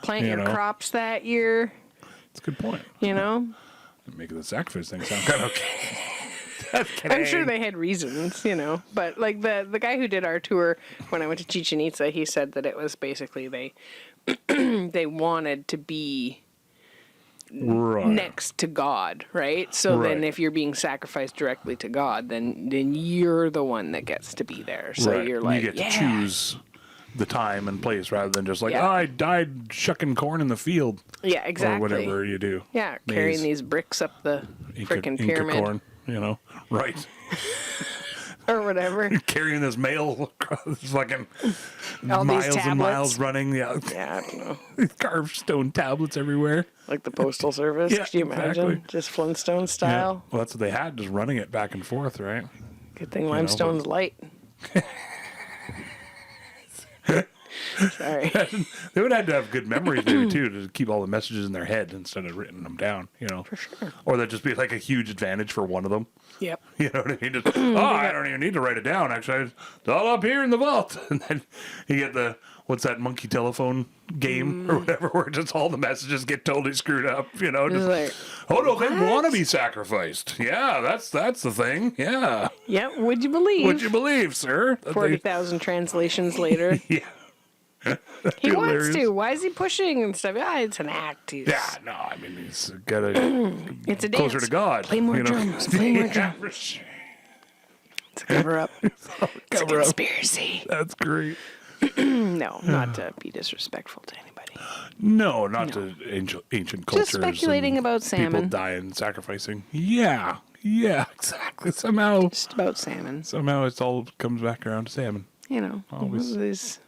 plant your crops that year. That's a good point. Making the sacrifice thing sound kind of okay. I'm sure they had reasons, but like the guy who did our tour when I went to Chichen Itza, he said that it was basically they wanted to be next to God, right? So then if you're being sacrificed directly to God, then you're the one that gets to be there. So you're like, you get to choose the time and place rather than just like, I died shucking corn in the field. Yeah, exactly. Or whatever you do. Yeah, carrying these bricks up the freaking pyramid. Inca corn, right. Or whatever. Carrying this mail across fucking all miles and miles running. Yeah, I don't know. These carved stone tablets everywhere. Like the Postal Service. Yeah, Could you imagine? exactly. Just Flintstone style. Yeah. Well, that's what they had, just running it back and forth, right? Good thing limestone's light. Sorry. They would have to have good memories, maybe, too, to keep all the messages in their head instead of written them down, For sure. Or that'd just be like a huge advantage for one of them. Yep. You know what I mean? Just, I don't even need to write it down, actually. It's all up here in the vault. And then you get the, what's that monkey telephone game or whatever, where just all the messages get totally screwed up, Just, like, they want to be sacrificed. Yeah, that's the thing. Yeah. Yep, would you believe? Would you believe, sir? 40,000 translations later. Yeah. He wants to. Why is he pushing and stuff? It's an act. Yeah, no, I mean, he's got to it's a closer dance. to God. Play more drums. Play more drums. It's a cover-up. It's a conspiracy. That's great. No, not to be disrespectful to anybody. No, not to ancient cultures. Just speculating about salmon. People dying and sacrificing. Yeah, exactly. Somehow. Just about salmon. Somehow it all comes back around to salmon. Always. These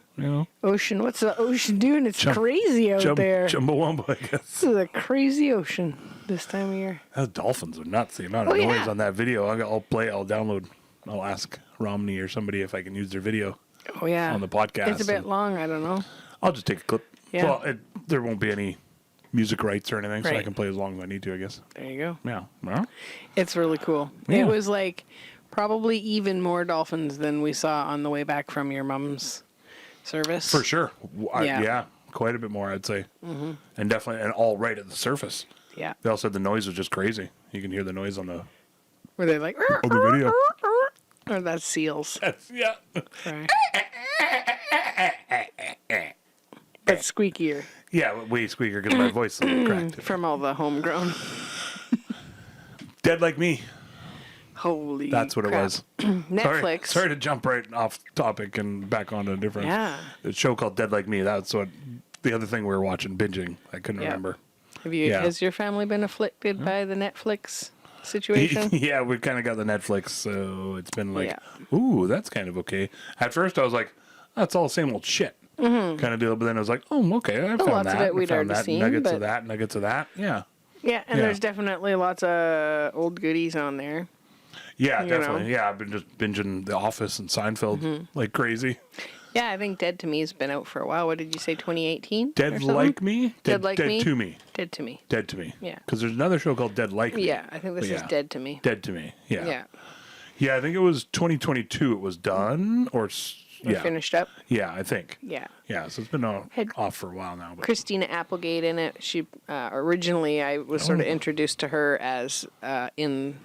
Ocean. What's the ocean doing? It's crazy out there. Chumbawamba, I guess. This is a crazy ocean this time of year. Those dolphins are nuts. The amount of noise on that video. I'll download. I'll ask Romney or somebody if I can use their video. Oh, yeah. On the podcast. It's a bit long. I don't know. I'll just take a clip. Yeah. Well, there won't be any music rights or anything, so I can play as long as I need to, I guess. There you go. Yeah. Well, it's really cool. Yeah. It was like probably even more dolphins than we saw on the way back from your mom's service. For sure. Yeah. Quite a bit more, I'd say. Mm-hmm. And definitely, and all right at the surface. Yeah. They all said the noise was just crazy. You can hear the noise on the... Were they like... on the video. Or that's seals. Yeah. Right. But squeakier. Yeah, way squeakier because my voice is a little cracked. From all the homegrown. Dead Like Me. Holy That's what crap. it was. Netflix. Sorry to jump right off topic and back onto a different... Yeah. A show called Dead Like Me. That's what... The other thing we were watching, binging. I couldn't remember. Has your family been afflicted by the Netflix situation? Yeah, we kind of got the Netflix, so it's been like, ooh, that's kind of okay. At first, I was like, that's all the same old shit kind of deal. But then I was like, oh, okay, I found lots that. of it we'd already seen. Nuggets of that. Yeah. Yeah, and there's definitely lots of old goodies on there. Yeah, definitely. Yeah, I've been just binging The Office and Seinfeld like crazy. Yeah, I think Dead to Me has been out for a while. What did you say, 2018? Dead Like Me? Dead Like Me? Dead to Me. Dead to Me. Dead to Me. Yeah. Because there's another show called Dead Like Me. Yeah, I think this is Dead to Me. Dead to Me. Yeah. Yeah. Yeah, I think it was 2022 it was done, or finished up. Yeah, I think. Yeah. Yeah, so it's been off for a while now. But. Christina Applegate in it. She originally I was sort of introduced to her as in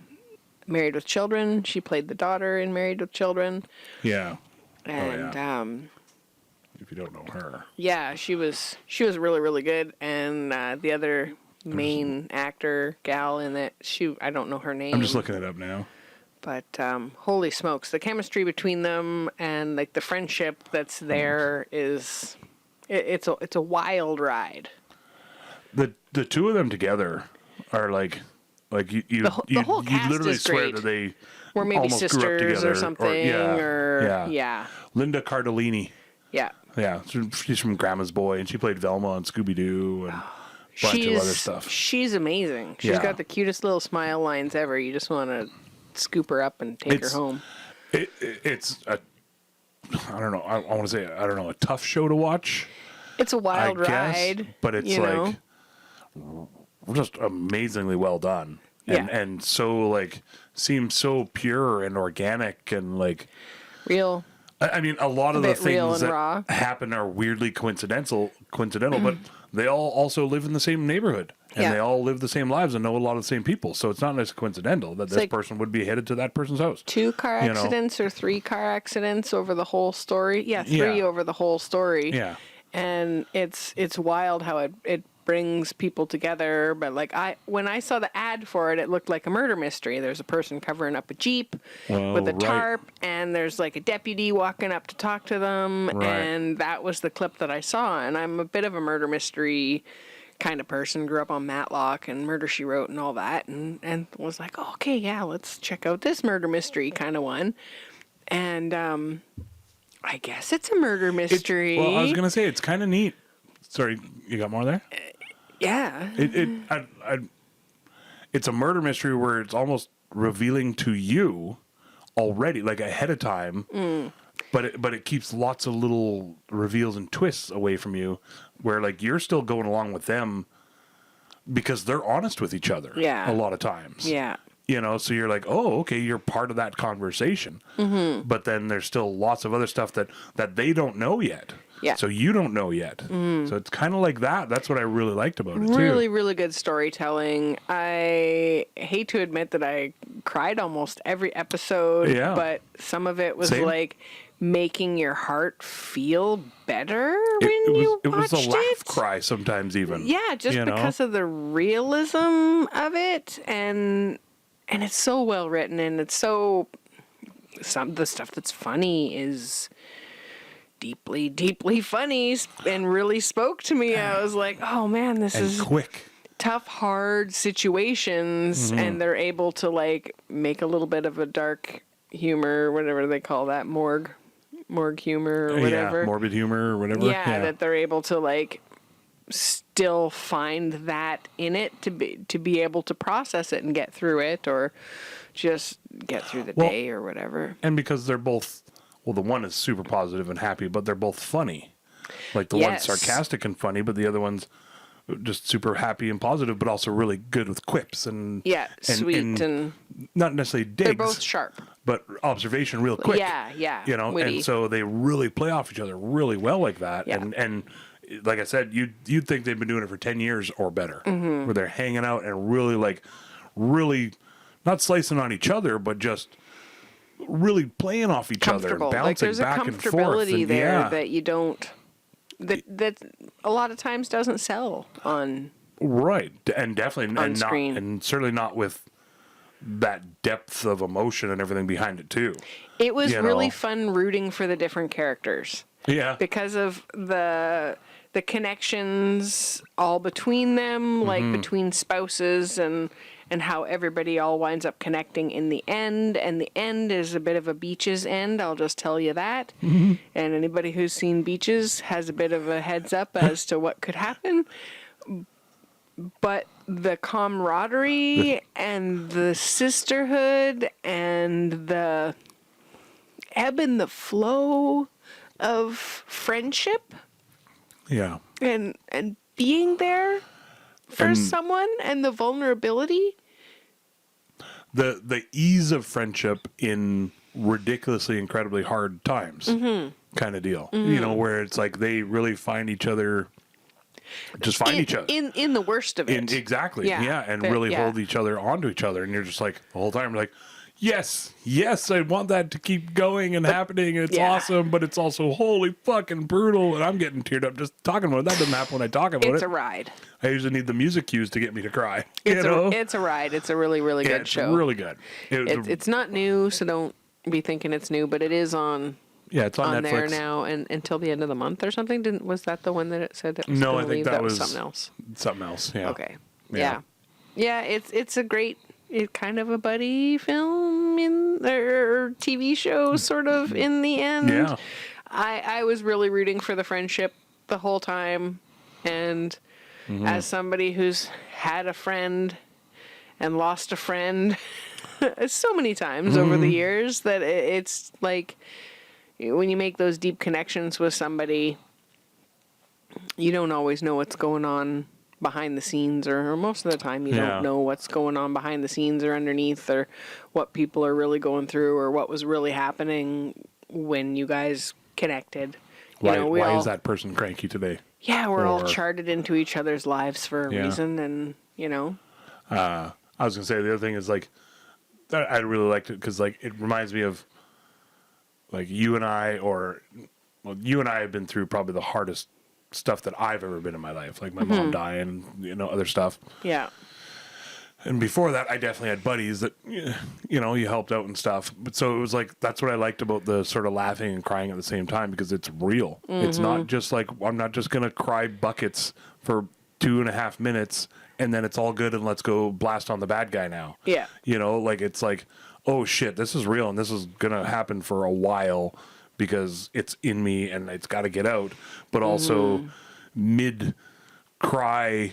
Married with Children. She played the daughter in Married with Children. Yeah. And if you don't know her. Yeah, she was really, really good. And the other main actor gal in it, I don't know her name. I'm just looking it up now. But holy smokes, the chemistry between them and like the friendship that's there is it's a wild ride. The two of them together are like you the whole cast literally is swear great. that they Or maybe almost grew up sisters together, or something. Yeah. Linda Cardellini. Yeah. Yeah, she's from Grandma's Boy, and she played Velma on Scooby Doo and a bunch of other stuff. She's amazing. She's got the cutest little smile lines ever. You just want to scoop her up and take her home. It's a, I don't know. I want to say, I don't know, a tough show to watch. It's a wild ride, but it's like just amazingly well done. And so like seems so pure and organic and like real. I mean, a lot of the things that raw. happen are weirdly coincidental, but they all also live in the same neighborhood and they all live the same lives and know a lot of the same people. So it's not necessarily coincidental that this person would be headed to that person's house. 2 car accidents or 3 car accidents over the whole story. Yeah, 3 over the whole story. Yeah. And it's wild how it brings people together. But like when I saw the ad for it, it looked like a murder mystery. There's a person covering up a Jeep with a tarp, and there's like a deputy walking up to talk to them, and that was the clip that I saw. And I'm a bit of a murder mystery kind of person. Grew up on Matlock and Murder, She Wrote and all that, and was like, oh, okay, yeah, let's check out this murder mystery kind of one. And I guess it's a murder mystery. Well, I was gonna say it's kind of neat. Sorry, you got more there? Yeah. It's a murder mystery where it's almost revealing to you already, like ahead of time. But it keeps lots of little reveals and twists away from you, where like you're still going along with them because they're honest with each other. Yeah. A lot of times. Yeah. You know, so you're like, oh, okay, you're part of that conversation. Mm-hmm. But then there's still lots of other stuff that they don't know yet. Yeah. So you don't know yet. So it's kind of like that. That's what I really liked about it, too. Really, really good storytelling. I hate to admit that I cried almost every episode, but some of it was like making your heart feel better when you watched it. It was a laugh cry sometimes even. Yeah, just because of the realism of it, and it's so well written, and it's so the stuff that's funny is deeply, deeply funny and really spoke to me. I was like, oh man, this is quick. Tough, hard situations, and they're able to like make a little bit of a dark humor, whatever they call that, morgue humor or whatever. Yeah, morbid humor or whatever. Yeah, that they're able to like still find that in it to be able to process it and get through it, or just get through the day or whatever. And because they're both, well, the one is super positive and happy, but they're both funny. Like the one's sarcastic and funny, but the other one's just super happy and positive, but also really good with quips and sweet and not necessarily digs. They're both sharp, but observation real quick. Yeah. You know, witty. And so they really play off each other really well like that. Yeah. And like I said, you'd think they've been doing it for 10 years or better, where they're hanging out and really not slicing on each other, but just really playing off each other and bouncing back and forth. There's a comfortability there that you don't. That a lot of times doesn't sell on and definitely on and screen. Not, and certainly not with that depth of emotion and everything behind it too. It was really fun rooting for the different characters. Yeah, because of the connections all between them, like between spouses and how everybody all winds up connecting in the end. And the end is a bit of a Beaches end, I'll just tell you that. And anybody who's seen Beaches has a bit of a heads up as to what could happen. But the camaraderie and the sisterhood and the ebb and the flow of friendship. Yeah. And being there for someone and the vulnerability. The ease of friendship in ridiculously incredibly hard times kind of deal. You know, where it's like they really find each other, each other. In the worst of it. Exactly. Yeah. And really hold each other onto each other. And you're just like, the whole time, like, yes, I want that to keep going and happening. And it's awesome, but it's also holy fucking brutal. And I'm getting teared up just talking about it. That doesn't happen when I talk about it. It's a ride. I usually need the music cues to get me to cry. It's a ride. It's a really, really good show. It's really good. It's not new, so don't be thinking it's new, but it is on. Yeah, it's on Netflix there now, and until the end of the month or something. Was that the one that it said? It was no, I think that was something else. Something else. Yeah. Okay. Yeah. It's a great. It's kind of a buddy film in their TV show, sort of in the end. Yeah. I was really rooting for the friendship the whole time, and as somebody who's had a friend and lost a friend so many times over the years, that it's like when you make those deep connections with somebody, you don't always know what's going on behind the scenes, or most of the time you don't know what's going on behind the scenes or underneath, or what people are really going through, or what was really happening when you guys connected. Why is that person cranky today? Yeah, we're all charted into each other's lives for a reason, and I was gonna say the other thing is like I really liked it because like it reminds me of like you and I have been through probably the hardest stuff that I've ever been in my life, like my mom dying, other stuff. Yeah. And before that, I definitely had buddies that, you helped out and stuff. But so it was like, that's what I liked about the sort of laughing and crying at the same time, because it's real. It's not just like, I'm not just going to cry buckets for 2.5 minutes and then it's all good and let's go blast on the bad guy now. Yeah. It's like, oh shit, this is real and this is going to happen for a while because it's in me and it's got to get out. But also mid cry,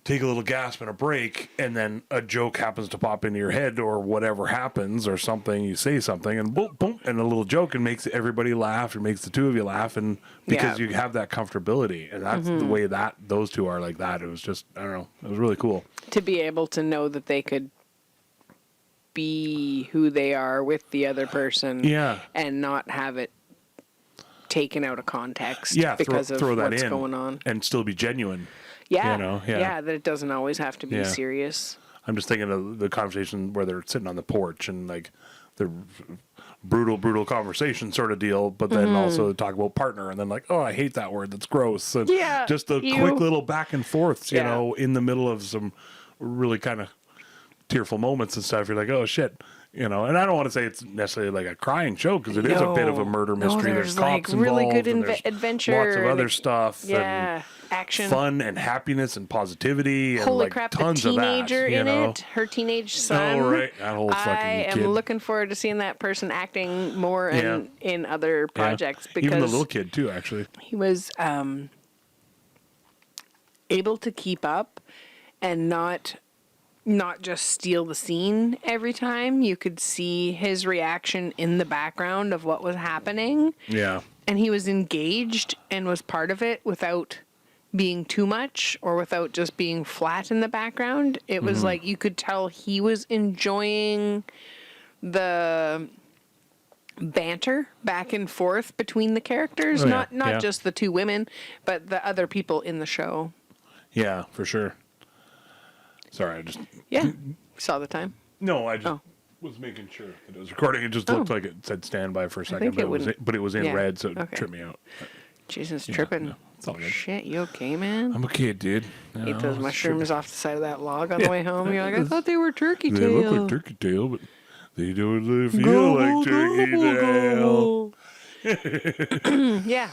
take a little gasp and a break, and then a joke happens to pop into your head or whatever happens or something, you say something and boom, boom, and a little joke and makes everybody laugh or makes the two of you laugh, and because you have that comfortability, and that's the way that those two are like that. It was just, I don't know, it was really cool. To be able to know that they could be who they are with the other person and not have it taken out of context because of what's going on, and still be genuine. That it doesn't always have to be serious. I'm just thinking of the conversation where they're sitting on the porch and like the brutal conversation sort of deal, but then also talk about partner, and then like, oh, I hate that word, that's gross, and just the quick little back and forths, in the middle of some really kind of tearful moments and stuff. You're like, oh shit. And I don't want to say it's necessarily like a crying show, because it is a bit of a murder mystery. There's cops really involved, good adventure, lots of other stuff, and action, fun, and happiness, and positivity, and holy like crap, tons the teenager of that. in it, her teenage son. Oh right, that whole fucking kid. I am looking forward to seeing that person acting more in other projects, because even the little kid too. Actually, he was able to keep up and not just steal the scene every time. You could see his reaction in the background of what was happening. Yeah. And he was engaged and was part of it without being too much or without just being flat in the background. It was like you could tell he was enjoying the banter back and forth between the characters. Not just the two women, but the other people in the show. Yeah, for sure. Sorry, I just... Yeah, saw the time. No, I just was making sure that it was recording. It just looked like it said standby for a second, but it was in red, so it tripped me out. Jesus, tripping. It's all good. Shit, you okay, man? I'm okay, dude. Ate those mushrooms off the side of that log on the way home. You're like, I thought they were turkey tail. They look like turkey tail, but they don't really feel like turkey tail. Yeah.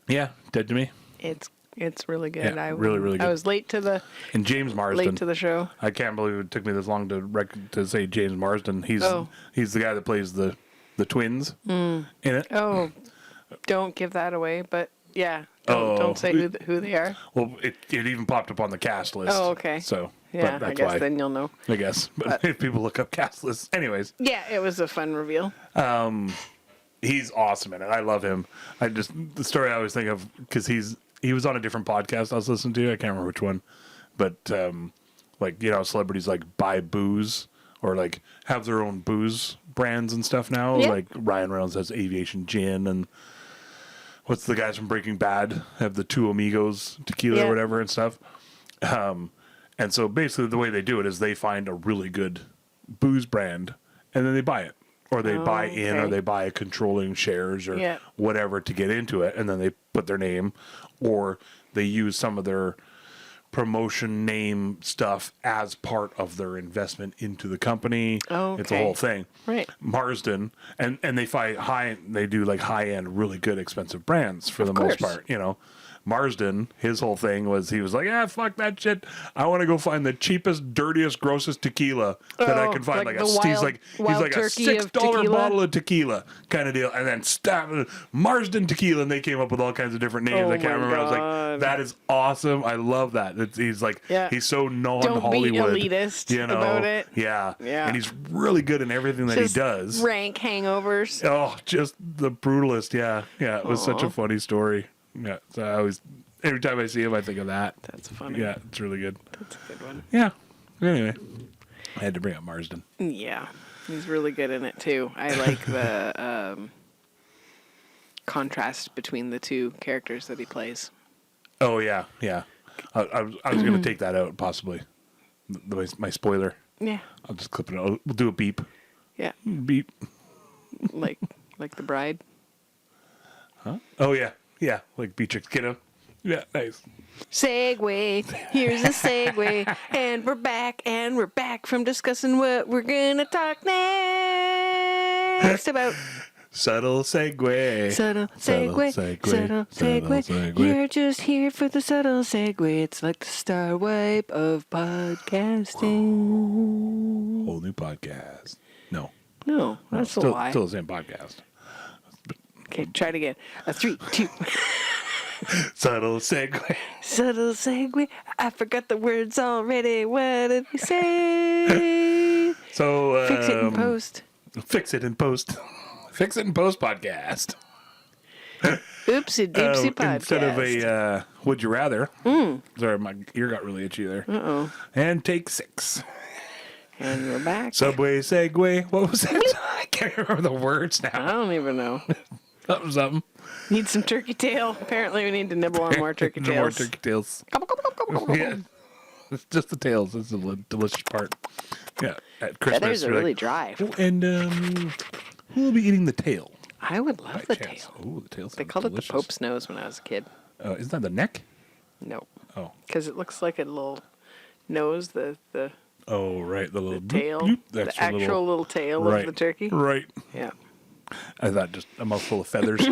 Yeah, dead to me. It's really good. Yeah, really good. I was late to the James Marsden. Late to the show. I can't believe it took me this long to say James Marsden. He's the guy that plays the twins in it. Oh, don't give that away. But don't say who they are. Well, it even popped up on the cast list. Oh, okay. So yeah, I guess then you'll know. I guess, but if people look up cast lists, anyways. Yeah, it was a fun reveal. He's awesome in it. I love him. The story I always think of, because he was on a different podcast I was listening to. I can't remember which one, but celebrities like buy booze or like have their own booze brands and stuff now. Yeah. Like Ryan Reynolds has Aviation Gin, and what's the guys from Breaking Bad have the Two Amigos tequila or whatever and stuff. And so basically the way they do it is they find a really good booze brand, and then they buy it. Or they buy in, or they buy a controlling shares or whatever to get into it, and then they put their name, or they use some of their promotion name stuff as part of their investment into the company. It's a whole thing. Right. Marsden, and they they do like high end, really good, expensive brands for the most part, you know. Marsden, his whole thing was he was like, fuck that shit. I want to go find the cheapest, dirtiest, grossest tequila that I can find. Like he's like a $6 bottle of tequila kind of deal. And then Marsden tequila, and they came up with all kinds of different names. I can't remember. I was like, that is awesome. I love that. He's like, he's so non-Hollywood. Don't be elitist about it. Yeah. And he's really good in everything that he does. Rank hangovers. Oh, just the brutalist. Yeah. It was such a funny story. Yeah, so I always, every time I see him, I think of that. That's funny. Yeah, it's really good. That's a good one. Yeah. Anyway, I had to bring up Marsden. Yeah, he's really good in it too. I like the contrast between the two characters that he plays. Oh yeah. I was going to take that out possibly. My spoiler. Yeah. I'll just clip it out. We'll do a beep. Yeah. Beep. Like the bride. Huh? Oh yeah. Yeah, like Beatrix Kiddo. Yeah, nice. Segue. Here's a segue. And we're back from discussing what we're going to talk next about. Subtle segue. Subtle segue. You're just here for the subtle segue. It's like the star wipe of podcasting. Whole new podcast. No, that's a lie. Still the same podcast. Okay, try it again. 3, 2. Subtle segue. I forgot the words already. What did we say? So Fix it in post. Fix it in post podcast. Oopsie doopsie podcast. Instead of a would you rather. Sorry, my ear got really itchy there. And take 6. And we're back. Subway segue. What was that? I can't remember the words now. I don't even know. Something. Need some turkey tail. Apparently we need to nibble on more turkey tails. More turkey tails. Yeah. It's just the tails. It's the delicious part. Yeah. At Christmas. Feathers are really dry. And we'll be eating the tail. I would love the tail. Ooh, the tail. They called it the Pope's nose when I was a kid. Isn't that the neck? No. Oh. Because it looks like a little nose, the oh, right. The little tail. Bloop, the actual little tail of the turkey. Right. Yeah. I thought just a mouthful of feathers.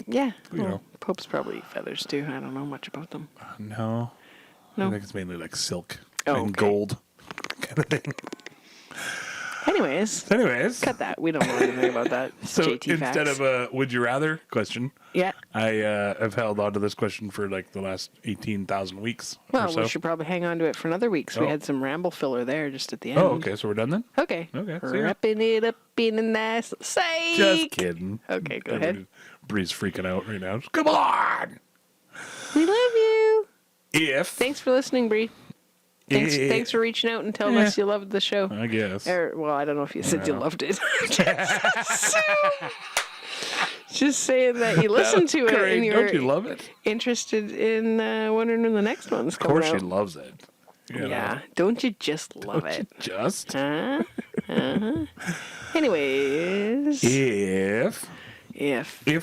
Yeah. Well, Popes probably eat feathers too. I don't know much about them. No. I think it's mainly like silk and okay. gold kind of thing. Anyways. Cut that. We don't know anything about that. So JT instead facts. of a would you rather question, yeah, I have held on to this question for like the last 18,000 weeks. Well, or so. we should probably hang on to it for another week. So we had some ramble filler there just at the end. Oh, okay. So we're done then? Okay. Wrapping it up in a nice psych. Just kidding. Okay, go ahead. Bree's freaking out right now. Come on. We love you. Thanks for listening, Bree. Thanks for reaching out and telling us you loved the show. I guess. Well, I don't know if you said you loved it. Just saying that you listened to it and you Don't you love it? Interested in wondering when the next one's coming out. Of course she loves it. Yeah. Don't you just love it? Just? Anyways. If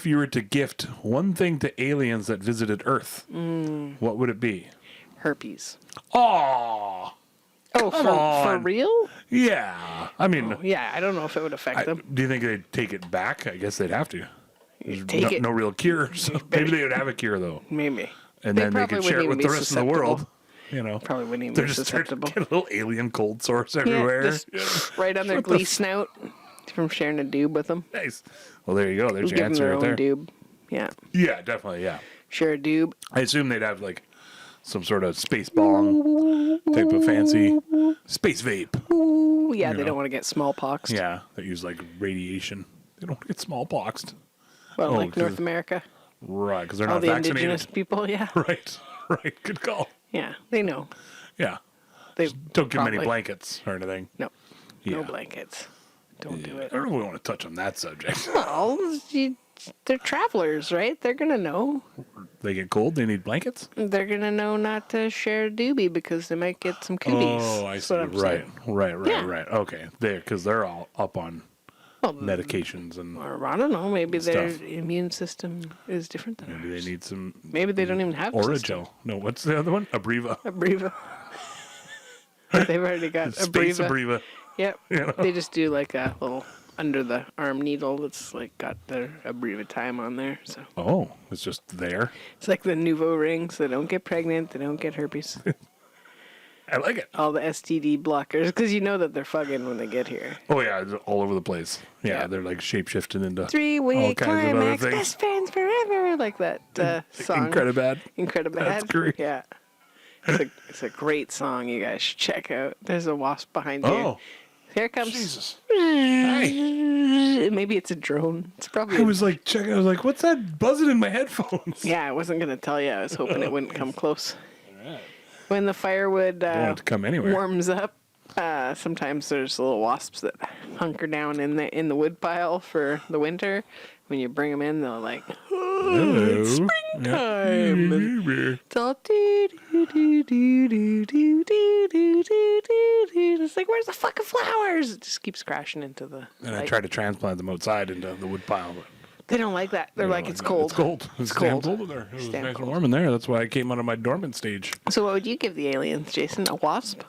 you were to gift one thing to aliens that visited Earth, what would it be? Herpes. Oh, for real? Yeah. I mean, I don't know if it would affect them. Do you think they'd take it back? I guess they'd have to. There's no real cure. So maybe they would have a cure, though. Maybe. And then they could share it with the rest of the world. You know, probably wouldn't even they're be just susceptible. Get a little alien cold sores everywhere. Right on their glee snout from sharing a doob with them. Nice. Well, there you go. There's your Give them answer their right own there. Doob. Yeah. Yeah, definitely. Yeah. Share a doob. I assume they'd have like some sort of space bong type of fancy space vape. Ooh, yeah, they don't want to get smallpox. Yeah, they use like radiation. They don't want to get smallpoxed. Well, like North America. Right, because they're all not the vaccinated. indigenous people, yeah. Right. Good call. Yeah, they know. Yeah. They don't give them any blankets or anything. No. No blankets. Don't do it. I don't really want to touch on that subject. Well, they're travelers, right? They're going to know. They get cold, they need blankets? They're going to know not to share a doobie because they might get some cooties. Oh, I see. Right. Okay. Because they're all up on medications and Or I don't know, maybe their stuff. immune system is different than Maybe ours. they need some Maybe they don't even have a system. Oragel. No, what's the other one? Abreva. Abreva. They've already got Space Abreva. Abreva. Yep. You know? They just do like a little under the arm needle that's like got their Abreva time on there. So Oh, it's just there. it's like the Nouveau rings. They don't get pregnant. They don't get herpes. I like it. All the STD blockers because you know that they're fugging when they get here. Oh, yeah, it's all over the place. Yeah, Yeah. they're like shape-shifting into all 3-week kinds of other climax, things. best friends forever, like that song. Incredibad. Incredibad. That's great. Yeah. It's a great song you guys should check out. There's a wasp behind you. Oh, Here it comes. Jesus. Hi. Maybe it's a drone. It's probably. I was like checking. I was like, "What's that buzzing in my headphones?" Yeah, I wasn't gonna tell you. I was hoping it wouldn't come close. When the firewood Don't want it to come anywhere. warms up, sometimes there's little wasps that hunker down in the wood pile for the winter. When you bring them in, they're like, Hello. springtime. Yeah. It's all do do do do do do do do do do. It's like, where's the fucking flowers? It just keeps crashing into the. And I like, tried to transplant them outside into the wood pile. But They don't like that. They're like, it's cold. It's cold. It's cold. damn cold in there. It was Damn nice cold. and warm in there. That's why I came out of my dormant stage. So, what would you give the aliens, Jason? A wasp?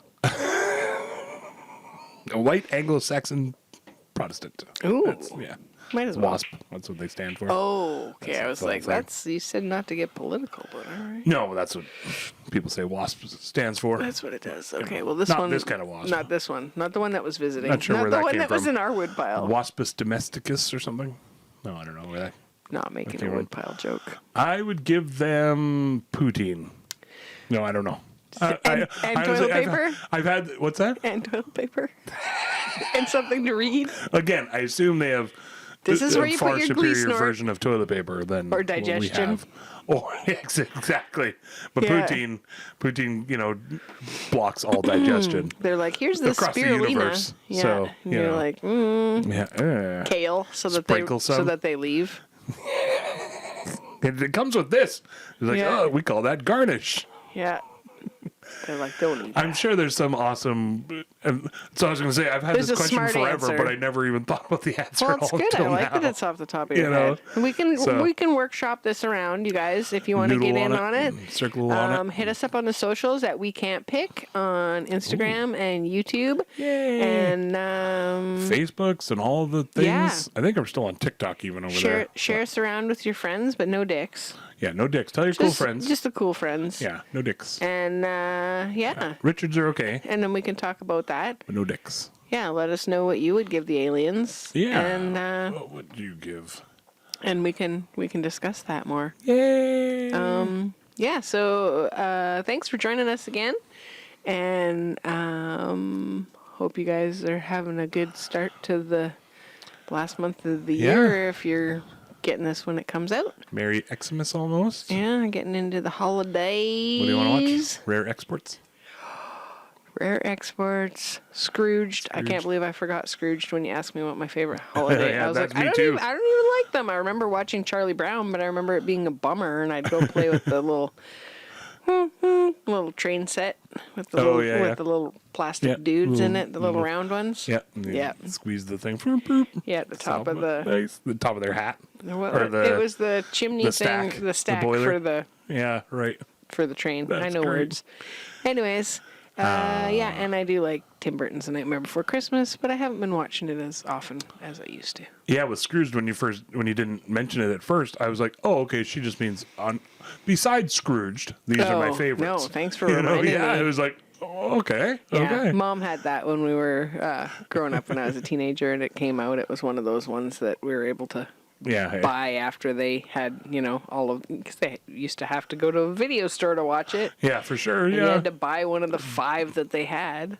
A white Anglo-Saxon Protestant. Ooh. Yeah. Might as well. WASP. That's what they stand for. Oh, okay. I was the whole like, thing. that's. You said not to get political, but all right. No, that's what people say WASP stands for. That's what it does. Okay, well, this Not one. this kind of wasp. Not this one. Not the one that was visiting. Not sure not where the that one came that was from. in our wood pile. Waspus domesticus or something? No, I don't know where that. Not making came a from. wood pile joke. I would give them poutine. No, I don't know. And toilet paper? I've had what's that? And toilet paper. And something to read. Again, I assume they have This is a where you far put your superior glue snort. version of toilet paper than Or what we digestion. have. Or exactly. But Yeah. poutine, blocks all digestion. They're like, here's the Across the spirulina. universe. Yeah. So, and you you're know. like, Yeah. kale, so that Sprinkle some. they leave. It comes with this. It's like, Yeah. oh, we call that garnish. Yeah. They're like, don't eat. I'm sure there's some awesome. So I was going to say, I've had There's this a question smart forever, answer. but I never even thought about the answer. Well, it's all good. I till like now. that it's off the top of your You know, head. We can so- we can workshop this around, you guys, if you want to Noodle get in on it. Circle on it. Hit us up on the socials at We Can't Pick on Instagram and YouTube. Yay. And Facebooks and all the things. Yeah. I think I'm still on TikTok even over there. share us around with your friends, but no dicks. Yeah, no dicks. Tell your cool Just- friends. Just the cool friends. Yeah, no dicks. And yeah. Richards are okay, And then we can talk about that. but no dicks. Yeah, let us know what you would give the aliens. Yeah. And What would you give? we can discuss that more. Yay. Yeah, so thanks for joining us again. And hope you guys are having a good start to the last month of the Yeah. year if you're getting this when it comes out. Merry Xmas almost. Yeah, getting into the holidays. What do you want to watch? Rare Exports? Rare Exports, Scrooged. I can't believe I forgot Scrooged when you asked me what my favorite holiday. Yeah, I was that's like, me I too. don't even like them. I remember watching Charlie Brown, but I remember it being a bummer, and I'd go play with the little train set with the the little plastic dudes in it, the little round ones. Yeah. Yeah. Squeeze the thing. Boop, boop. Yeah, at the top of the. Nice. The top of their hat. Or It was the chimney the thing, stack, the stack the boiler. for the train. That's I know great. words. Anyways, yeah, and I do like Tim Burton's The Nightmare Before Christmas, but I haven't been watching it as often as I used to. Yeah, with Scrooged, when you didn't mention it at first, I was like, oh, okay, she just means besides Scrooged, these are my favorites. No, thanks for reminding yeah, me. it was like, oh, okay, Yeah, okay. Mom had that when we were growing up when I was a teenager, and it came out. It was one of those ones that we were able to Yeah, buy after they had, all of, because they used to have to go to a video store to watch it. yeah, for sure. And you Yeah, had to buy one of the 5 that they had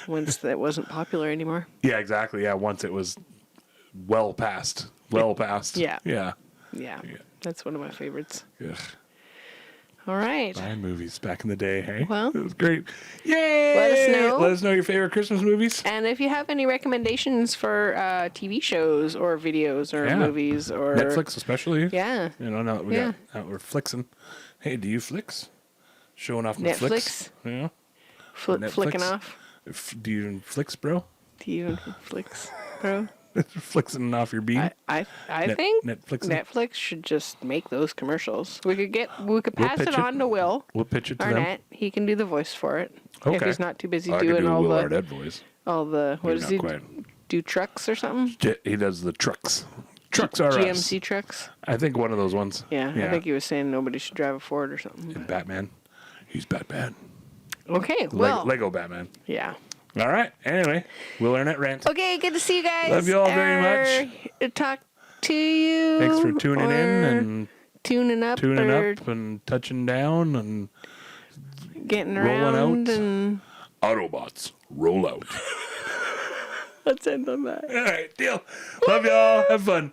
once that wasn't popular anymore. yeah, exactly. Yeah, once it was well past. Yeah. Yeah. Yeah, that's one of my favorites. Ugh. All right. Buy movies back in the day, hey? Well, it was great. Yay! Let us know. Let us know your favorite Christmas movies. And if you have any recommendations for TV shows or videos or movies or Netflix, especially. Yeah. You know, now that we're flixing. Hey, do you flix? Showing off my flicks? Yeah. Flicking off. Do you even flicks, bro? Do you even flicks, bro? Flixing off your bean. I think Netflixing? Netflix should just make those commercials. We could pass it on to Will. We'll pitch it to Arnett. He can do the voice for it. Okay. If he's not too busy I doing can do all Will the Arnett voice. all the what does he do? Trucks or something? He does the trucks. Trucks are GMC us. trucks. I think one of those ones. Yeah, I think he was saying nobody should drive a Ford or something. And Batman. He's Batman. Okay, well. Lego Batman. Yeah. All right. Anyway, Will Arnett rant. Okay, good to see you guys. Love you all very much. Talk to you. Thanks for tuning in and tuning up and touching down and getting around out. And Autobots, roll out. Let's end on that. All right, deal. Love y'all. Have fun.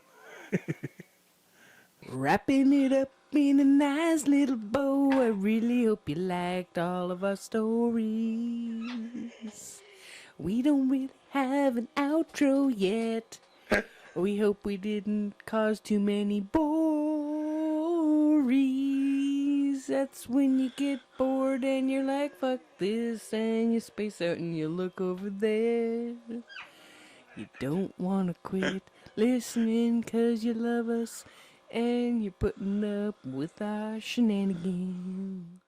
Wrapping it up in a nice little bow. I really hope you liked all of our stories. We don't really have an outro yet. We hope we didn't cause too many bories. That's when you get bored and you're like, fuck this, and you space out and you look over there. You don't want to quit listening 'cause you love us and you're putting up with our shenanigans.